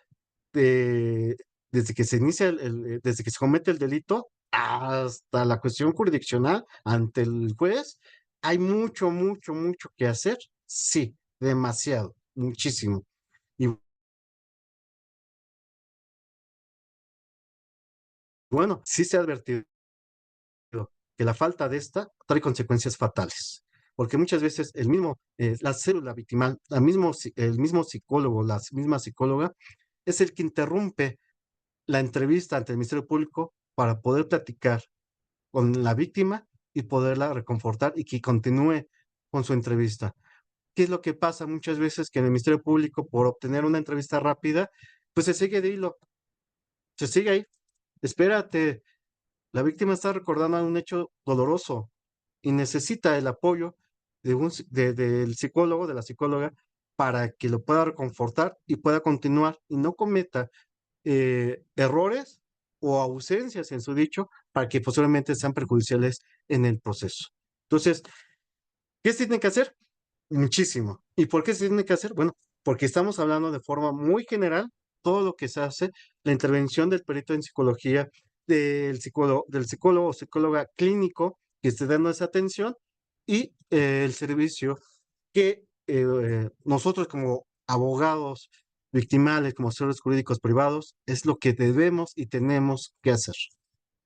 de, desde que se inicia, desde que se comete el delito hasta la cuestión jurisdiccional ante el juez. Hay mucho que hacer. Sí, demasiado, muchísimo. Y bueno, sí se ha advertido que la falta de esta trae consecuencias fatales, porque muchas veces la célula victimal, el mismo psicólogo, la misma psicóloga, es el que interrumpe la entrevista ante el Ministerio Público para poder platicar con la víctima y poderla reconfortar y que continúe con su entrevista. ¿Qué es lo que pasa muchas veces? Que en el Ministerio Público, por obtener una entrevista rápida, pues se sigue de hilo, se sigue ahí. Espérate, la víctima está recordando un hecho doloroso y necesita el apoyo del psicólogo, de la psicóloga, para que lo pueda reconfortar y pueda continuar y no cometa errores o ausencias en su dicho para que posiblemente sean perjudiciales en el proceso. Entonces, ¿qué se tiene que hacer? Muchísimo. ¿Y por qué se tiene que hacer? Bueno, porque estamos hablando de forma muy general todo lo que se hace, la intervención del perito en psicología, del psicólogo o psicóloga clínico que esté dando esa atención y el servicio que nosotros como abogados victimales, como asesores jurídicos privados, es lo que debemos y tenemos que hacer.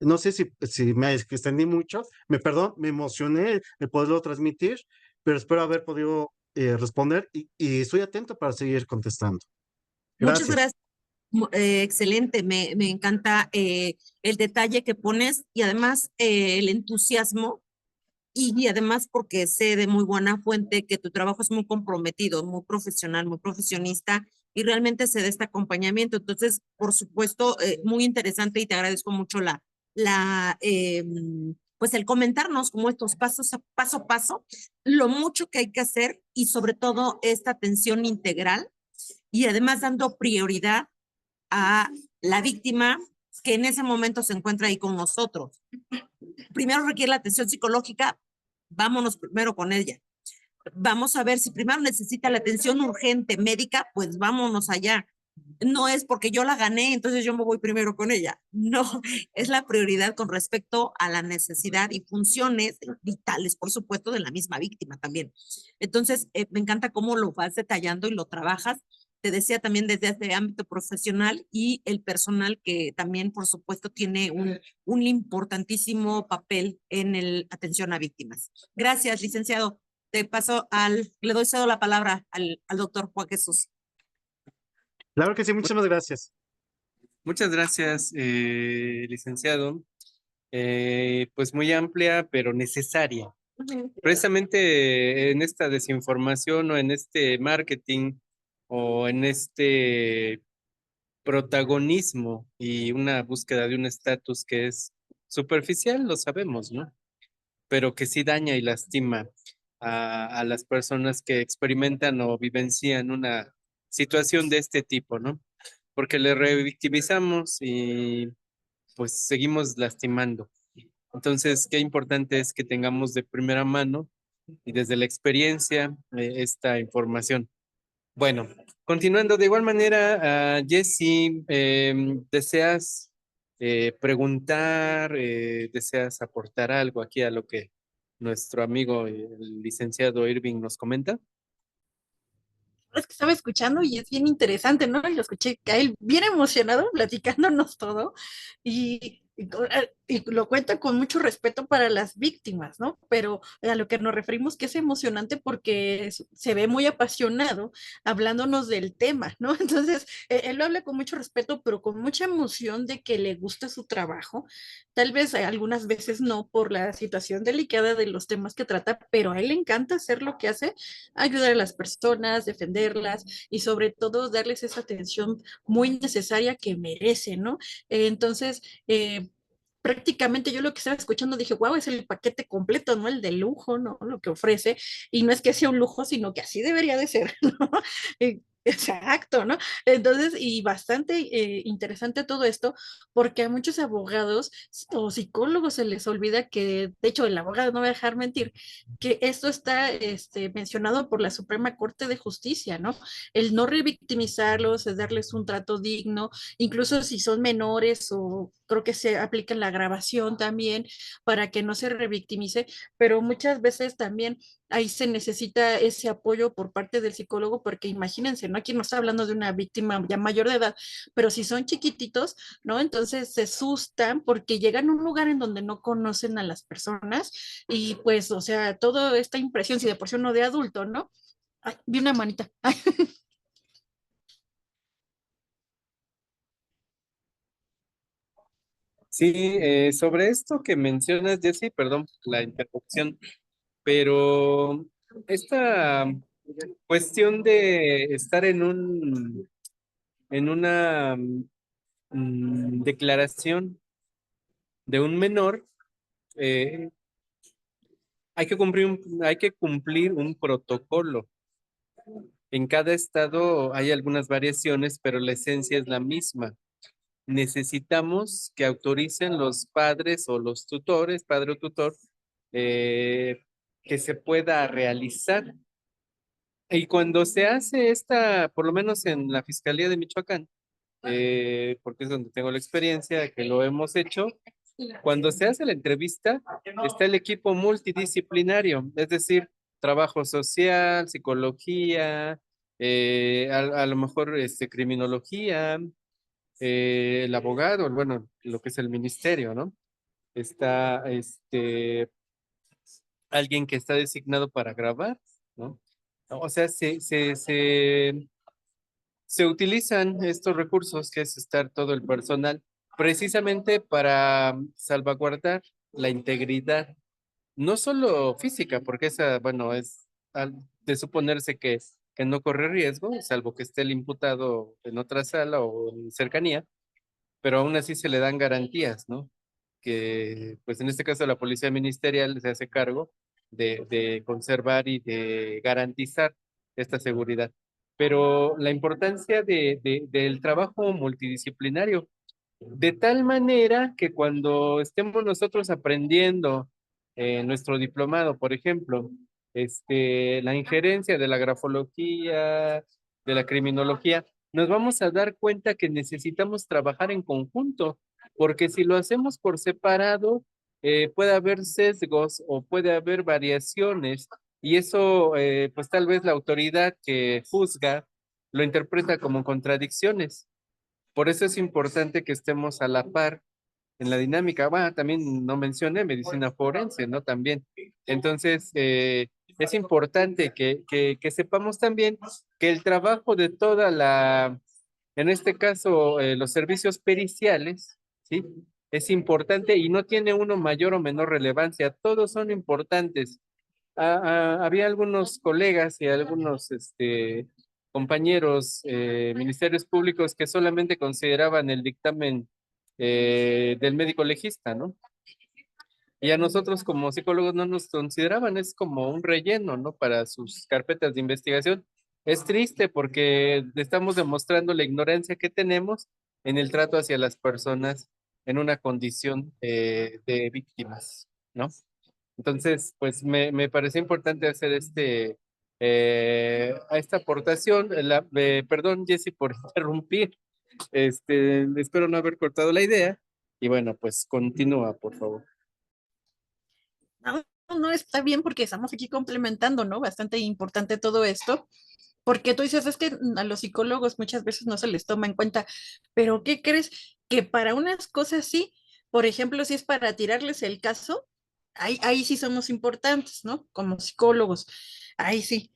No sé si me extendí mucho, perdón, me emocioné de poderlo transmitir, pero espero haber podido responder y estoy atento para seguir contestando. Muchas Gracias. gracias. Excelente, me encanta el detalle que pones y además el entusiasmo y además porque sé de muy buena fuente que tu trabajo es muy comprometido, muy profesional, muy profesionista y realmente se da este acompañamiento. Entonces, por supuesto, muy interesante y te agradezco mucho pues el comentarnos como estos paso a paso, lo mucho que hay que hacer y sobre todo esta atención integral y además dando prioridad a la víctima que en ese momento se encuentra ahí con nosotros. Primero requiere la atención psicológica, vámonos primero con ella. Vamos a ver si primero necesita la atención urgente médica, pues vámonos allá. no es porque yo la gané, entonces yo me voy primero con ella. No, es la prioridad con respecto a la necesidad y funciones vitales, por supuesto, de la misma víctima también. Entonces, me encanta cómo lo vas detallando y lo trabajas. Te decía también desde ese ámbito profesional y el personal que también, por supuesto, tiene un importantísimo papel en el atención a víctimas. Gracias, licenciado. Le doy cedo la palabra al doctor Juan Jesús. Claro que sí, muchísimas gracias. Muchas gracias, licenciado. Pues muy amplia, pero necesaria. Precisamente en esta desinformación o en este marketing o en este protagonismo y una búsqueda de un estatus que es superficial, lo sabemos, ¿no? Pero que sí daña y lastima a las personas que experimentan o vivencian una situación de este tipo, ¿no? Porque le revictimizamos y pues seguimos lastimando. Entonces, qué importante es que tengamos de primera mano y desde la experiencia esta información. Bueno, continuando de igual manera, Jessy, ¿deseas preguntar, deseas aportar algo aquí a lo que nuestro amigo, el licenciado Irving, nos comenta? Es que estaba escuchando y es bien interesante, ¿no? Y lo escuché a él bien emocionado, platicándonos todo, y lo cuenta con mucho respeto para las víctimas, ¿no? Pero a lo que nos referimos que es emocionante porque se ve muy apasionado hablándonos del tema, ¿no? Entonces, él lo habla con mucho respeto, pero con mucha emoción de que le gusta su trabajo. Tal vez algunas veces no por la situación delicada de los temas que trata, pero a él le encanta hacer lo que hace, ayudar a las personas, defenderlas y sobre todo darles esa atención muy necesaria que merecen, ¿no? Entonces, prácticamente yo lo que estaba escuchando dije, wow, es el paquete completo, ¿no? El de lujo, ¿no? Lo que ofrece. Y no es que sea un lujo, sino que así debería de ser, ¿no? Exacto, ¿no? Entonces, y bastante interesante todo esto, porque a muchos abogados o psicólogos se les olvida que, de hecho, el abogado no va a dejar mentir, que esto está mencionado por la Suprema Corte de Justicia, ¿no? El no revictimizarlos, es darles un trato digno, incluso si son menores o creo que se aplica en la grabación también para que no se revictimice, pero muchas veces también ahí se necesita ese apoyo por parte del psicólogo, porque imagínense, ¿no? Aquí no está hablando de una víctima ya mayor de edad, pero si son chiquititos, ¿no? Entonces se asustan porque llegan a un lugar en donde no conocen a las personas y pues, o sea, toda esta impresión, si de por sí uno de adulto, ¿no? Ay, vi una manita. Ay, Sí, sobre esto que mencionas, Jessy, perdón la interrupción, pero esta cuestión de estar en una declaración de un menor, eh, hay que cumplir un protocolo. En cada estado hay algunas variaciones, pero la esencia es la misma. Necesitamos que autoricen los padres o los tutores, padre o tutor, que se pueda realizar. Y cuando se hace esta, por lo menos en la Fiscalía de Michoacán, porque es donde tengo la experiencia, que lo hemos hecho, cuando se hace la entrevista, está el equipo multidisciplinario, es decir, trabajo social, psicología, a lo mejor criminología, el abogado, bueno, lo que es el ministerio, ¿no? Está alguien que está designado para grabar, ¿no? O sea, se utilizan estos recursos, que es estar todo el personal, precisamente para salvaguardar la integridad, no solo física, porque esa, bueno, es de suponerse que no corre riesgo, salvo que esté el imputado en otra sala o en cercanía, pero aún así se le dan garantías, ¿no? Que, pues en este caso la Policía Ministerial se hace cargo de conservar y de garantizar esta seguridad. Pero la importancia del trabajo multidisciplinario, de tal manera que cuando estemos nosotros aprendiendo nuestro diplomado, por ejemplo, la injerencia de la grafología, de la criminología, nos vamos a dar cuenta que necesitamos trabajar en conjunto, porque si lo hacemos por separado, puede haber sesgos o puede haber variaciones y eso, pues tal vez la autoridad que juzga lo interpreta como contradicciones. Por eso es importante que estemos a la par en la dinámica. Bueno, también no mencioné medicina forense, ¿no? También. Entonces, es importante que sepamos también que el trabajo de toda la, en este caso, los servicios periciales, ¿sí? Es importante y no tiene uno mayor o menor relevancia, todos son importantes. Había algunos colegas y algunos compañeros, ministerios públicos que solamente consideraban el dictamen del médico legista, ¿no? Y a nosotros como psicólogos no nos consideraban, es como un relleno, ¿no? Para sus carpetas de investigación. Es triste porque estamos demostrando la ignorancia que tenemos en el trato hacia las personas en una condición de víctimas, ¿no? Entonces, pues me pareció importante hacer a esta aportación. Perdón, Jessy, por interrumpir. Espero no haber cortado la idea. Y bueno, pues continúa, por favor. No, no está bien porque estamos aquí complementando, ¿no? Bastante importante todo esto. Porque tú dices, es que a los psicólogos muchas veces no se les toma en cuenta, pero ¿qué crees? Que para unas cosas sí, por ejemplo, si es para tirarles el caso, ahí sí somos importantes, ¿no? Como psicólogos, ahí sí.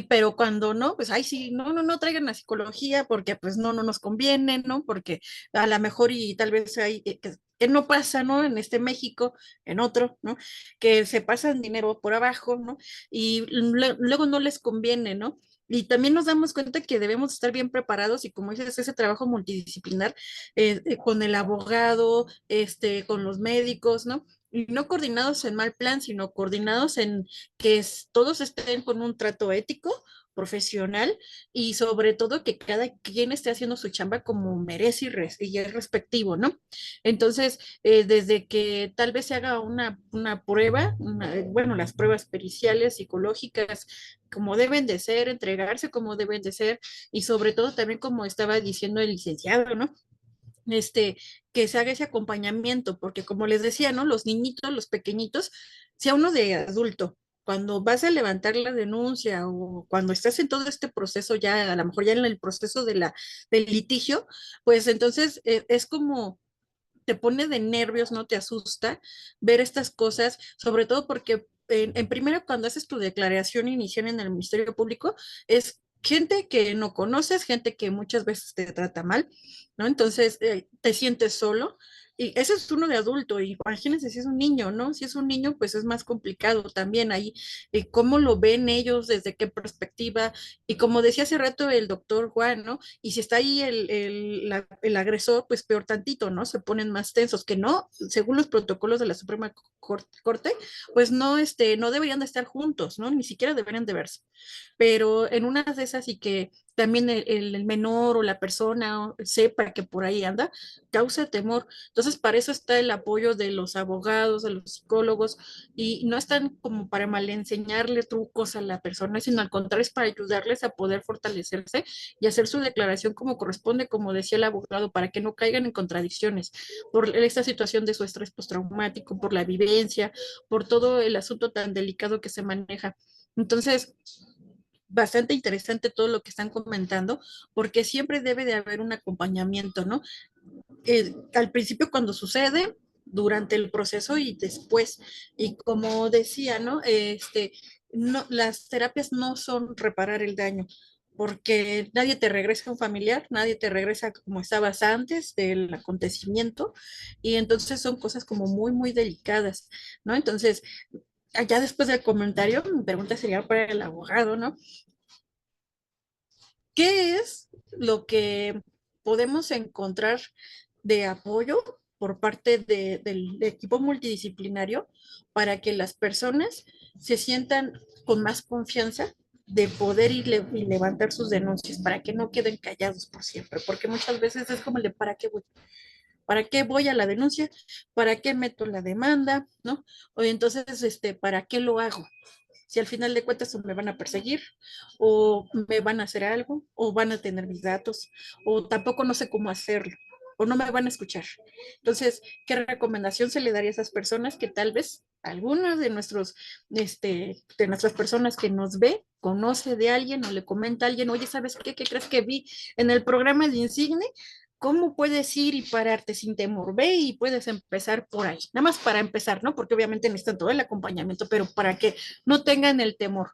Pero cuando no, pues ahí sí, no traigan la psicología porque pues no nos conviene, ¿no? Porque a lo mejor y tal vez hay, que no pasa, ¿no? En este México, en otro, ¿no? Que se pasan dinero por abajo, ¿no? Y luego no les conviene, ¿no? Y también nos damos cuenta que debemos estar bien preparados y como dices, ese trabajo multidisciplinar con el abogado, con los médicos, ¿no? Y no coordinados en mal plan, sino coordinados en que todos estén con un trato ético, profesional y sobre todo que cada quien esté haciendo su chamba como merece y es respectivo, ¿no? Entonces, desde que tal vez se haga una prueba, bueno, las pruebas periciales, psicológicas, como deben de ser, entregarse como deben de ser, y sobre todo también como estaba diciendo el licenciado, ¿no? Que se haga ese acompañamiento, porque como les decía, ¿no? Los niñitos, los pequeñitos, sea uno de adulto, cuando vas a levantar la denuncia o cuando estás en todo este proceso ya, a lo mejor ya en el proceso del litigio, pues entonces es como te pone de nervios, ¿no? Te asusta ver estas cosas, sobre todo porque primero cuando haces tu declaración inicial en el Ministerio Público, es gente que no conoces, gente que muchas veces te trata mal, ¿no? Entonces te sientes solo. Y ese es uno de adulto, y imagínense si es un niño, ¿no? Si es un niño, pues es más complicado también ahí, cómo lo ven ellos, desde qué perspectiva, y como decía hace rato el doctor Juan, ¿no? Y si está ahí el agresor, pues peor tantito, ¿no? Se ponen más tensos, que no, según los protocolos de la Suprema Corte, pues no deberían de estar juntos, ¿no? Ni siquiera deberían de verse. Pero en una de esas y que también el menor o la persona sepa que por ahí anda, causa temor. Entonces, para eso está el apoyo de los abogados, de los psicólogos, y no están como para mal enseñarle trucos a la persona, sino al contrario, es para ayudarles a poder fortalecerse y hacer su declaración como corresponde, como decía el abogado, para que no caigan en contradicciones por esta situación de su estrés postraumático, por la vivencia, por todo el asunto tan delicado que se maneja. Entonces, bastante interesante todo lo que están comentando, porque siempre debe de haber un acompañamiento, ¿no? Al principio cuando sucede, durante el proceso y después. Y como decía, ¿no? No, las terapias no son reparar el daño, porque nadie te regresa a un familiar, nadie te regresa como estabas antes del acontecimiento, y entonces son cosas como muy delicadas, ¿no? Entonces, allá después del comentario, mi pregunta sería para el abogado, ¿no? ¿Qué es lo que podemos encontrar de apoyo por parte del equipo multidisciplinario para que las personas se sientan con más confianza de poder y levantar sus denuncias, para que no queden callados por siempre? Porque muchas veces es como el de ¿para qué voy? ¿Para qué voy a la denuncia? ¿Para qué meto la demanda? ¿No? O entonces, ¿para qué lo hago? Si al final de cuentas o me van a perseguir, o me van a hacer algo, o van a tener mis datos, o tampoco no sé cómo hacerlo, o no me van a escuchar. Entonces, ¿qué recomendación se le daría a esas personas que tal vez algunas de de nuestras personas que nos ve, conoce de alguien o le comenta a alguien, oye, ¿sabes qué? ¿Qué crees que vi en el programa de Insigne? ¿Cómo puedes ir y pararte sin temor? Ve y puedes empezar por ahí. Nada más para empezar, ¿no? Porque obviamente necesitan todo el acompañamiento, pero para que no tengan el temor.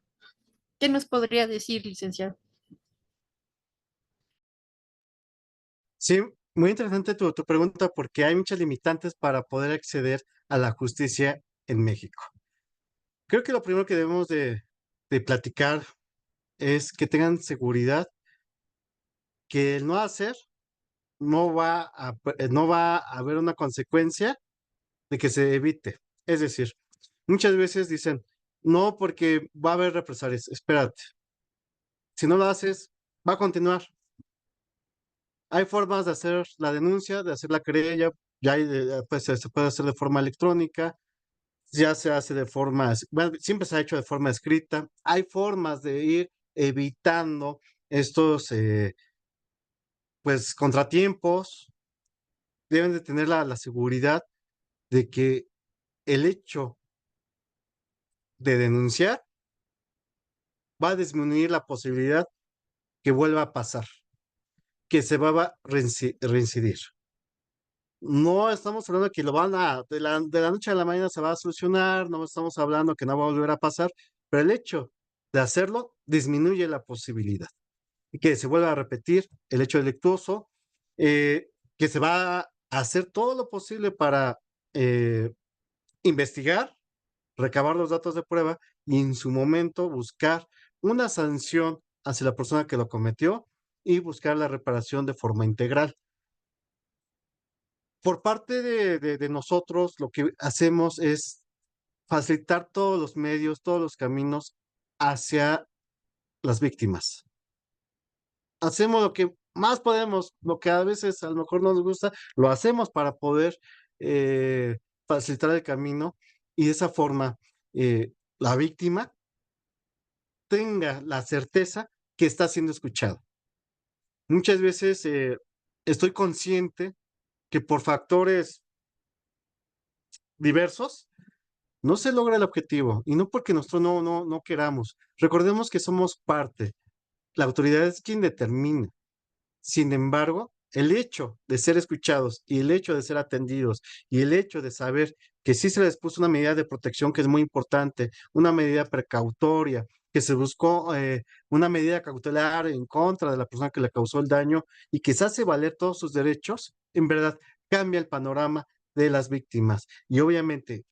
¿Qué nos podría decir, licenciado? Sí, muy interesante tu pregunta porque hay muchas limitantes para poder acceder a la justicia en México. Creo que lo primero que debemos de platicar es que tengan seguridad que el no hacer no va a haber una consecuencia de que se evite. Es decir, muchas veces dicen, no, porque va a haber represalias. Espérate, si no lo haces, va a continuar. Hay formas de hacer la denuncia, de hacer la querella, ya hay, pues se puede hacer de forma electrónica, ya se hace de forma, bueno, siempre se ha hecho de forma escrita. Hay formas de ir evitando estos, pues, contratiempos. Deben de tener la seguridad de que el hecho de denunciar va a disminuir la posibilidad que vuelva a pasar, que se va a reincidir. No estamos hablando que lo van a, de la noche a la mañana se va a solucionar, no estamos hablando que no va a volver a pasar, pero el hecho de hacerlo disminuye la posibilidad y que se vuelva a repetir el hecho delictuoso, que se va a hacer todo lo posible para investigar, recabar los datos de prueba y en su momento buscar una sanción hacia la persona que lo cometió y buscar la reparación de forma integral. Por parte de nosotros, lo que hacemos es facilitar todos los medios, todos los caminos hacia las víctimas. Hacemos lo que más podemos, lo que a veces a lo mejor no nos gusta, lo hacemos para poder facilitar el camino y de esa forma la víctima tenga la certeza que está siendo escuchado. Muchas veces estoy consciente que por factores diversos no se logra el objetivo y no porque nosotros no queramos. Recordemos que somos parte. La autoridad es quien determina. Sin embargo, el hecho de ser escuchados y el hecho de ser atendidos y el hecho de saber que sí se les puso una medida de protección que es muy importante, una medida precautoria, que se buscó una medida cautelar en contra de la persona que le causó el daño y que se hace valer todos sus derechos, en verdad cambia el panorama de las víctimas. Y obviamente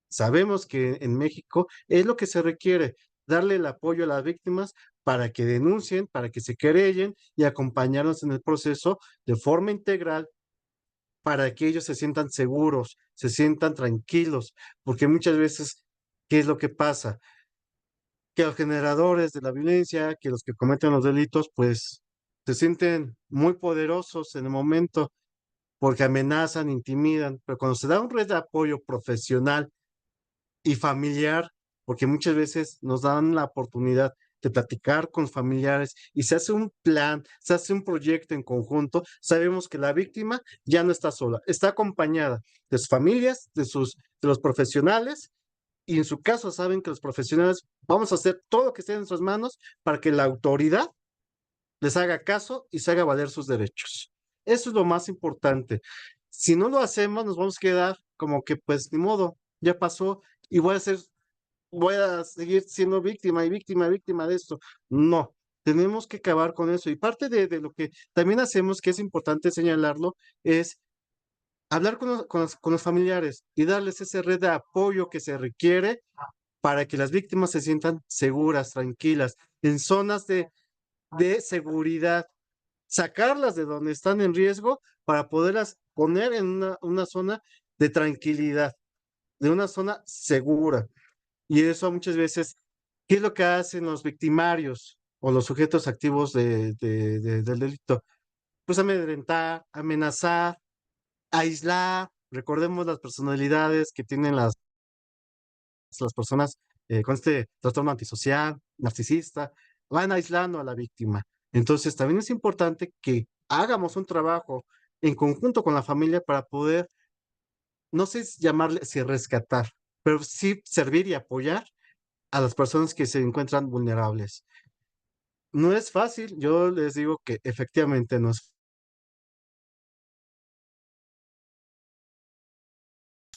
sabemos que en México es lo que se requiere, darle el apoyo a las víctimas para que denuncien, para que se querellen y acompañarlos en el proceso de forma integral para que ellos se sientan seguros, se sientan tranquilos, porque muchas veces, ¿qué es lo que pasa? Que los generadores de la violencia, que los que cometen los delitos, pues se sienten muy poderosos en el momento porque amenazan, intimidan, pero cuando se da un red de apoyo profesional y familiar, porque muchas veces nos dan la oportunidad de platicar con familiares y se hace un plan, se hace un proyecto en conjunto, sabemos que la víctima ya no está sola, está acompañada de sus familias, de los profesionales, y en su caso saben que los profesionales vamos a hacer todo lo que esté en nuestras manos para que la autoridad les haga caso y se haga valer sus derechos. Eso es lo más importante. Si no lo hacemos, nos vamos a quedar como que, pues, ni modo, ya pasó y voy a seguir siendo víctima y víctima, víctima de esto. No, tenemos que acabar con eso. Y parte de lo que también hacemos, que es importante señalarlo, es hablar con los familiares y darles esa red de apoyo que se requiere para que las víctimas se sientan seguras, tranquilas, en zonas de seguridad, sacarlas de donde están en riesgo para poderlas poner en una zona de tranquilidad, de una zona segura. Y eso muchas veces, ¿qué es lo que hacen los victimarios o los sujetos activos del delito? Pues amedrentar, amenazar, aislar. Recordemos las personalidades que tienen las personas con este trastorno antisocial, narcisista, van aislando a la víctima. Entonces, también es importante que hagamos un trabajo en conjunto con la familia para poder, no sé si llamarle si rescatar, pero sí servir y apoyar a las personas que se encuentran vulnerables. No es fácil, yo les digo que efectivamente no es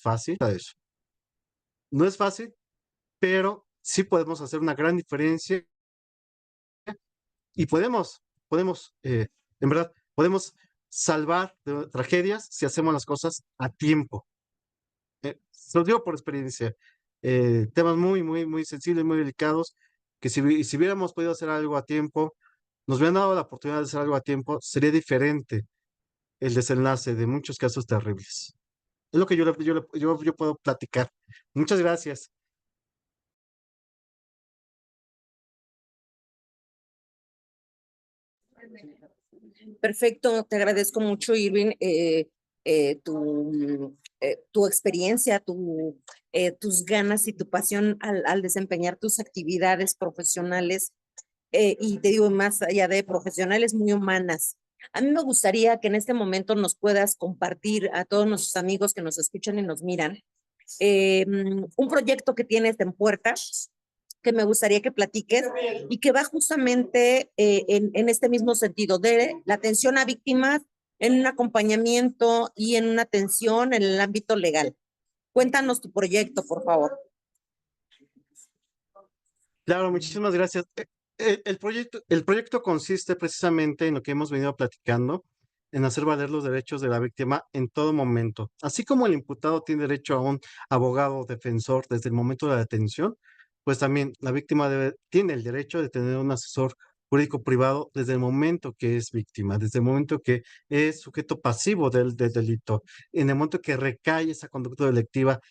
fácil eso. No es fácil, pero sí podemos hacer una gran diferencia y en verdad, podemos salvar de tragedias si hacemos las cosas a tiempo. Se lo digo por experiencia. Temas muy, muy, muy sensibles, muy delicados, que si hubiéramos podido hacer algo a tiempo, nos hubieran dado la oportunidad de hacer algo a tiempo, sería diferente el desenlace de muchos casos terribles. Es lo que yo puedo platicar. Muchas gracias. Perfecto, te agradezco mucho, Irving, tu experiencia, tus ganas y tu pasión al desempeñar tus actividades profesionales, y te digo, más allá de profesionales, muy humanas. A mí me gustaría que en este momento nos puedas compartir a todos nuestros amigos que nos escuchan y nos miran un proyecto que tienes en puerta, que me gustaría que platiques y que va justamente en este mismo sentido de la atención a víctimas en un acompañamiento y en una atención en el ámbito legal. Cuéntanos tu proyecto, por favor. Claro, muchísimas gracias. El proyecto consiste precisamente en lo que hemos venido platicando, en hacer valer los derechos de la víctima en todo momento. Así como el imputado tiene derecho a un abogado defensor desde el momento de la detención, pues también la víctima tiene el derecho de tener un asesor jurídico privado desde el momento que es víctima, desde el momento que es sujeto pasivo del delito, en el momento que recae esa conducta delictiva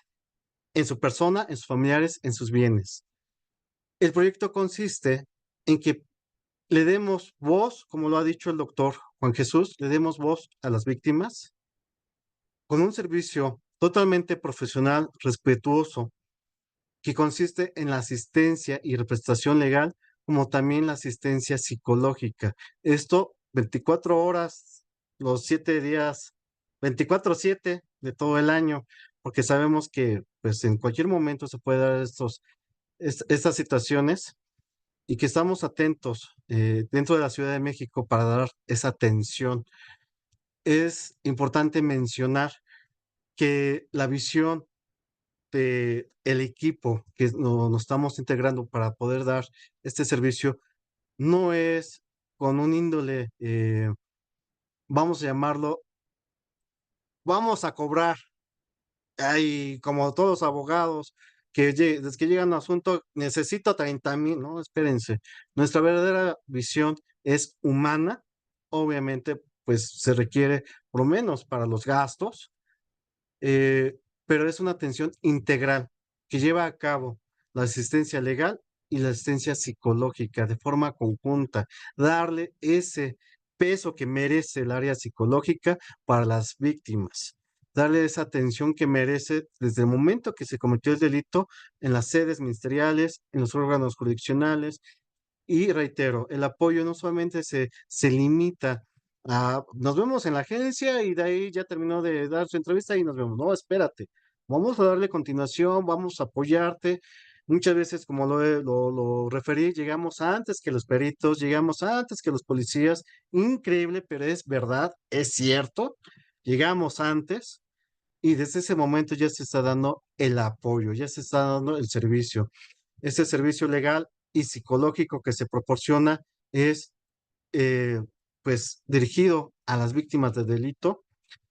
en su persona, en sus familiares, en sus bienes. El proyecto consiste en que le demos voz, como lo ha dicho el doctor Juan Jesús, le demos voz a las víctimas con un servicio totalmente profesional, respetuoso, que consiste en la asistencia y representación legal, como también la asistencia psicológica. Esto 24 horas, los 7 días, 24/7 de todo el año, porque sabemos que pues en cualquier momento se puede dar estas situaciones y que estamos atentos dentro de la Ciudad de México para dar esa atención. Es importante mencionar que la visión de el equipo que nos estamos integrando para poder dar este servicio no es con un índole, vamos a llamarlo, vamos a cobrar. Hay como todos los abogados que desde que llegan a un asunto, necesito 30,000, no, espérense. Nuestra verdadera visión es humana, obviamente, pues se requiere por lo menos para los gastos, eh, pero es una atención integral que lleva a cabo la asistencia legal y la asistencia psicológica de forma conjunta, darle ese peso que merece el área psicológica para las víctimas, darle esa atención que merece desde el momento que se cometió el delito en las sedes ministeriales, en los órganos jurisdiccionales, y reitero, el apoyo no solamente se limita a nos vemos en la agencia y de ahí ya terminó de dar su entrevista y nos vemos. No, espérate, vamos a darle continuación, vamos a apoyarte. Muchas veces, como lo referí, llegamos antes que los peritos, llegamos antes que los policías. Increíble, pero es verdad, es cierto. Llegamos antes y desde ese momento ya se está dando el apoyo, ya se está dando el servicio. Este servicio legal y psicológico que se proporciona es eh, pues dirigido a las víctimas de delito,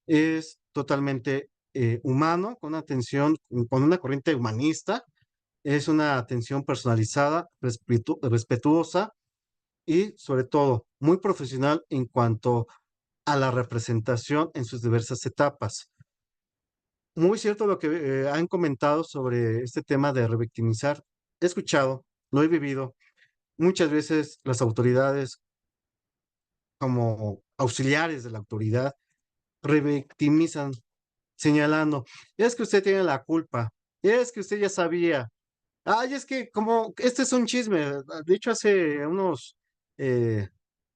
es totalmente humano, con una atención, con una corriente humanista, es una atención personalizada, respetuosa y sobre todo muy profesional en cuanto a la representación en sus diversas etapas. Muy cierto lo que han comentado sobre este tema de revictimizar. He escuchado, lo he vivido. Muchas veces las autoridades, como auxiliares de la autoridad, revictimizan, señalando, es que usted tiene la culpa, es que usted ya sabía. Ay, es que como, este es un chisme. De hecho, hace eh,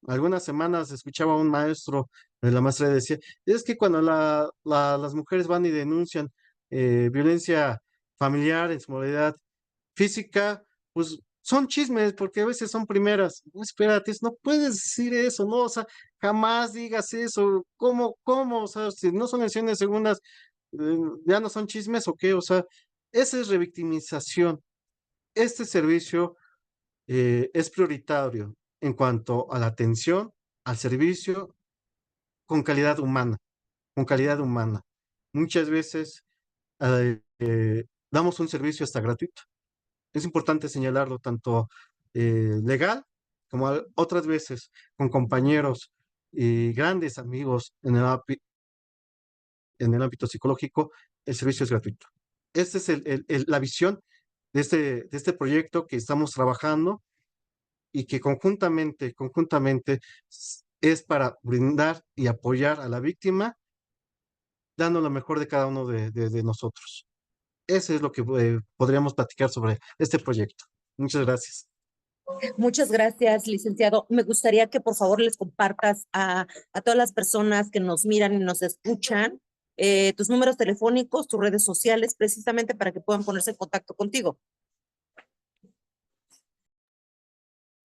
algunas semanas escuchaba a un maestro, la maestra decía, es que cuando las mujeres van y denuncian violencia familiar en su modalidad física, pues son chismes, porque a veces son primeras. No, espérate, no puedes decir eso, ¿no? O sea, jamás digas eso. ¿Cómo? O sea, si no son lesiones segundas, ya no son chismes o qué, o sea, esa es revictimización. Este servicio es prioritario en cuanto a la atención, al servicio con calidad humana, con calidad humana. Muchas veces damos un servicio hasta gratuito. Es importante señalarlo tanto legal como otras veces con compañeros y grandes amigos en el ámbito psicológico, el servicio es gratuito. Esta es la visión de este proyecto que estamos trabajando y que conjuntamente es para brindar y apoyar a la víctima, dando lo mejor de cada uno de nosotros. Eso es lo que podríamos platicar sobre este proyecto. Muchas gracias. Muchas gracias, licenciado. Me gustaría que por favor les compartas a todas las personas que nos miran y nos escuchan tus números telefónicos, tus redes sociales, precisamente para que puedan ponerse en contacto contigo.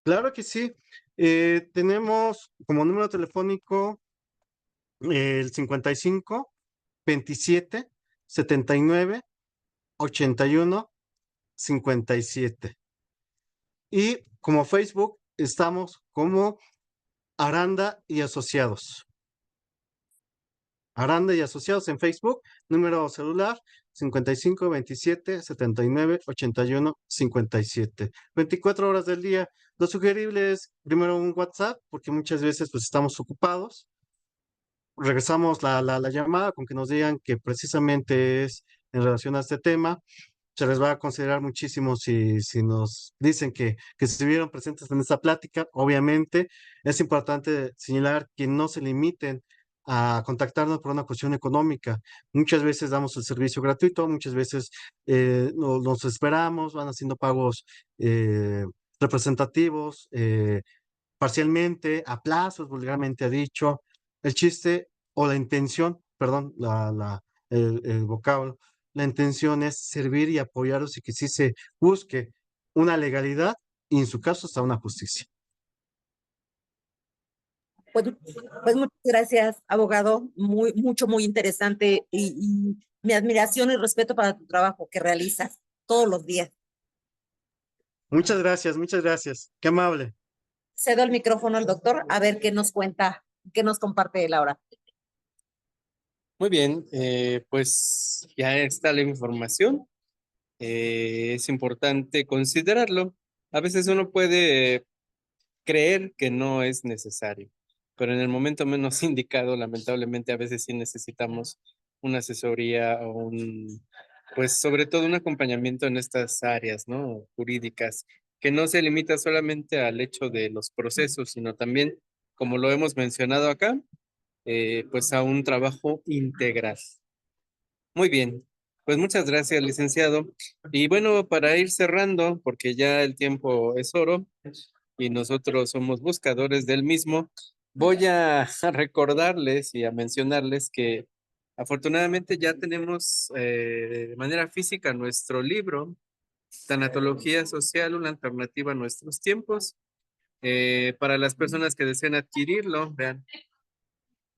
Claro que sí. Tenemos como número telefónico el 55 27 79 81 57. Y como Facebook estamos como Aranda y Asociados. Aranda y Asociados en Facebook, número celular 55 27 79 81 57. 24 horas del día. Lo sugerible es primero un WhatsApp, porque muchas veces pues estamos ocupados. Regresamos la llamada con que nos digan que precisamente es en relación a este tema. Se les va a considerar muchísimo si nos dicen que estuvieron presentes en esta plática. Obviamente, es importante señalar que no se limiten a contactarnos por una cuestión económica. Muchas veces damos el servicio gratuito, muchas veces nos esperamos, van haciendo pagos representativos, parcialmente, a plazos, vulgarmente ha dicho. El chiste o la intención, perdón, el vocablo, la intención es servir y apoyarlos y que sí se busque una legalidad y en su caso hasta una justicia. Pues, pues muchas gracias, abogado. Muy interesante y mi admiración y respeto para tu trabajo que realizas todos los días. Muchas gracias, muchas gracias. Qué amable. Cedo el micrófono al doctor a ver qué nos cuenta, qué nos comparte él ahora. Muy bien, pues ya está la información. Es importante considerarlo. A veces uno puede creer que no es necesario, pero en el momento menos indicado, lamentablemente, a veces sí necesitamos una asesoría o pues sobre todo un acompañamiento en estas áreas, ¿no? Jurídicas, que no se limita solamente al hecho de los procesos, sino también, como lo hemos mencionado acá, pues a un trabajo integral. Muy bien, pues muchas gracias, licenciado. Y bueno, para ir cerrando, porque ya el tiempo es oro y nosotros somos buscadores del mismo, voy a recordarles y a mencionarles que afortunadamente ya tenemos de manera física nuestro libro, Tanatología Social, una alternativa a nuestros tiempos. Para las personas que deseen adquirirlo, vean,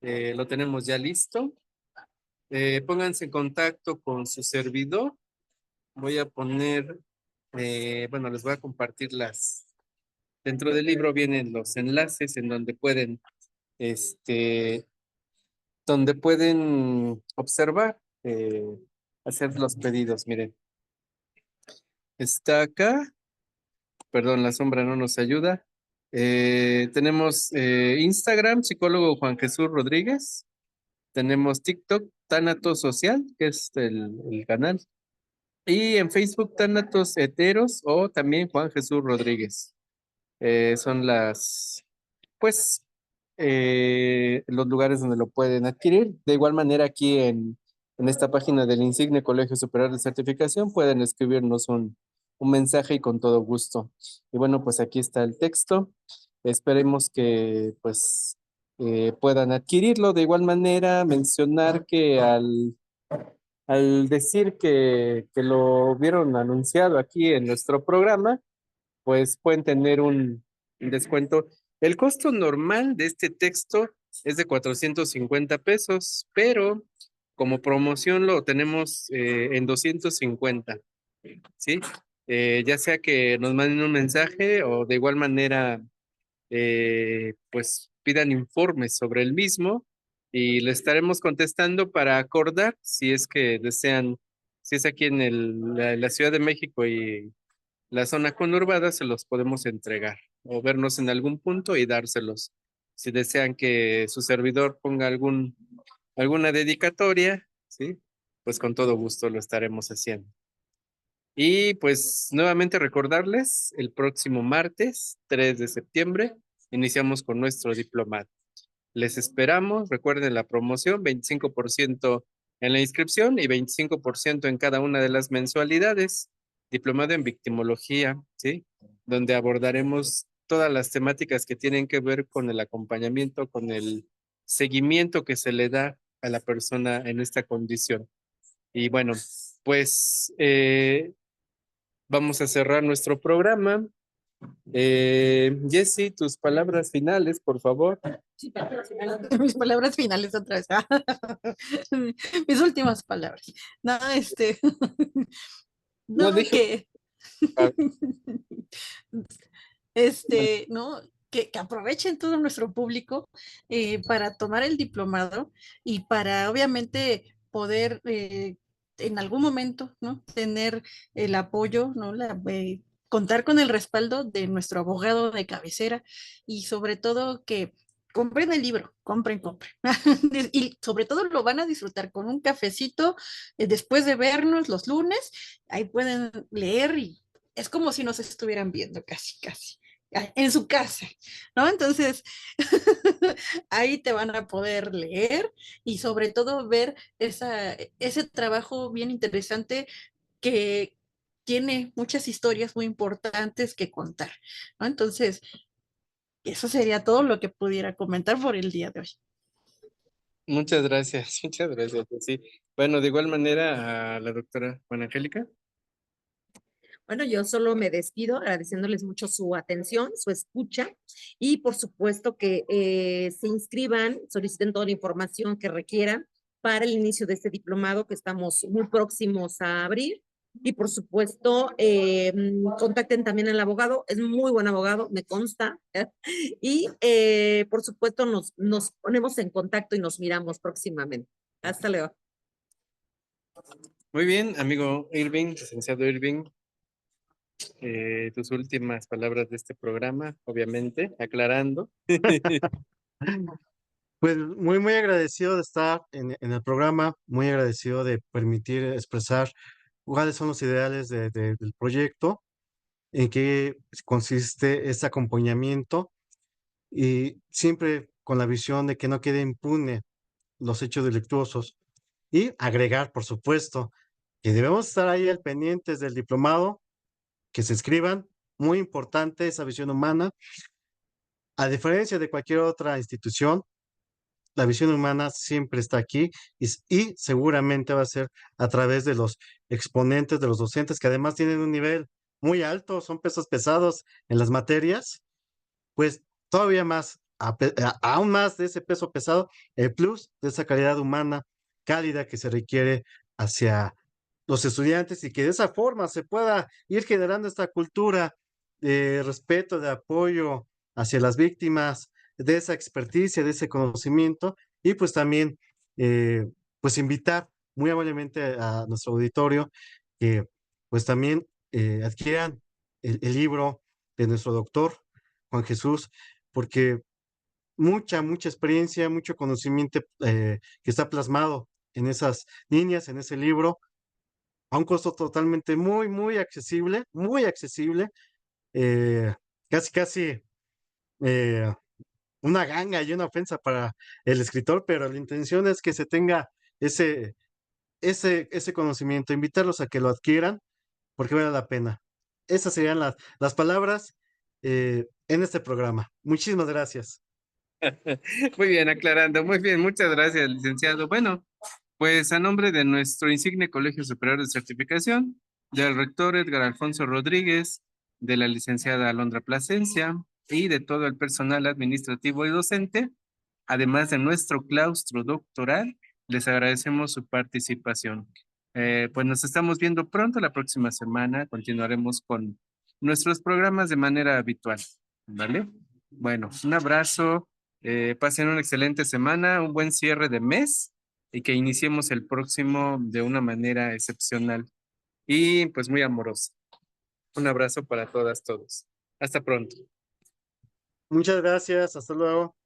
lo tenemos ya listo. Pónganse en contacto con su servidor. Voy a poner, bueno, les voy a compartir dentro del libro vienen los enlaces en donde pueden observar, hacer los pedidos. Miren, está acá, perdón, la sombra no nos ayuda. Tenemos Instagram, psicólogo Juan Jesús Rodríguez. Tenemos TikTok, Tánatos Social, que es el canal. Y en Facebook, Tánatos Heteros o también Juan Jesús Rodríguez. Son pues, los lugares donde lo pueden adquirir. De igual manera, aquí en esta página del Insigne Colegio Superior de Certificación, pueden escribirnos un mensaje y con todo gusto. Y bueno, pues aquí está el texto. Esperemos que pues puedan adquirirlo. De igual manera, mencionar que al decir que lo vieron anunciado aquí en nuestro programa, pues pueden tener un descuento. El costo normal de este texto es de 450 pesos, pero como promoción lo tenemos en 250, ¿sí? Ya sea que nos manden un mensaje o de igual manera, pues pidan informes sobre el mismo y le estaremos contestando para acordar si es que desean, si es aquí en la Ciudad de México y la zona conurbada, se los podemos entregar o vernos en algún punto y dárselos. Si desean que su servidor ponga alguna dedicatoria, ¿sí? Pues con todo gusto lo estaremos haciendo. Y pues nuevamente recordarles, el próximo martes 3 de septiembre iniciamos con nuestro diplomado. Les esperamos, recuerden la promoción, 25% en la inscripción y 25% en cada una de las mensualidades. Diplomado en victimología, ¿sí? Donde abordaremos todas las temáticas que tienen que ver con el acompañamiento, con el seguimiento que se le da a la persona en esta condición. Y bueno, pues vamos a cerrar nuestro programa. Jessy, tus palabras finales, por favor. Mis palabras finales otra vez. Mis últimas palabras. No, No no, dije. que, ¿no? Que aprovechen todo nuestro público para tomar el diplomado y para obviamente poder en algún momento, ¿no? Tener el apoyo, ¿no? Contar con el respaldo de nuestro abogado de cabecera y sobre todo que compren el libro, compren. Y sobre todo lo van a disfrutar con un cafecito después de vernos los lunes, ahí pueden leer y es como si nos estuvieran viendo casi, en su casa, ¿no? Entonces, ahí te van a poder leer y sobre todo ver ese trabajo bien interesante que tiene muchas historias muy importantes que contar, ¿no? Entonces, eso sería todo lo que pudiera comentar por el día de hoy. Muchas gracias, muchas gracias. Sí. Bueno, de igual manera a la doctora Juana Angélica. Bueno, yo solo me despido agradeciéndoles mucho su atención, su escucha y por supuesto que se inscriban, soliciten toda la información que requieran para el inicio de este diplomado que estamos muy próximos a abrir. Y por supuesto, contacten también al abogado, es muy buen abogado, me consta. Y por supuesto, nos ponemos en contacto y nos miramos próximamente. Hasta luego. Muy bien, amigo Irving, licenciado Irving, tus últimas palabras de este programa, obviamente, aclarando. Pues muy agradecido de estar en el programa, muy agradecido de permitir expresar cuáles son los ideales del proyecto, en qué consiste este acompañamiento y siempre con la visión de que no quede impune los hechos delictuosos y agregar, por supuesto, que debemos estar ahí al pendientes del diplomado, que se escriban, muy importante esa visión humana, a diferencia de cualquier otra institución. La visión humana siempre está aquí y seguramente va a ser a través de los exponentes, de los docentes, que además tienen un nivel muy alto, son pesos pesados en las materias, pues todavía más, aún más de ese peso pesado, el plus de esa calidad humana cálida que se requiere hacia los estudiantes y que de esa forma se pueda ir generando esta cultura de respeto, de apoyo hacia las víctimas, de esa experticia, de ese conocimiento y pues también pues invitar muy amablemente a nuestro auditorio que pues también adquieran el libro de nuestro doctor Juan Jesús, porque mucha experiencia, mucho conocimiento que está plasmado en esas líneas, en ese libro, a un costo totalmente muy accesible, eh, casi eh, una ganga y una ofensa para el escritor, pero la intención es que se tenga ese conocimiento, invitarlos a que lo adquieran, porque vale la pena. esas serían las palabras en este programa. Muchísimas gracias. Muy bien, aclarando. Muy bien, muchas gracias, licenciado. Bueno, pues a nombre de nuestro insigne Colegio Superior de Certificación, del rector Edgar Alfonso Rodríguez, de la licenciada Alondra Plasencia y de todo el personal administrativo y docente, además de nuestro claustro doctoral, les agradecemos su participación. Pues nos estamos viendo pronto la próxima semana. Continuaremos con nuestros programas de manera habitual, ¿vale? Bueno, un abrazo, pasen una excelente semana, un buen cierre de mes y que iniciemos el próximo de una manera excepcional y pues muy amorosa. Un abrazo para todas, todos. Hasta pronto. Muchas gracias. Hasta luego.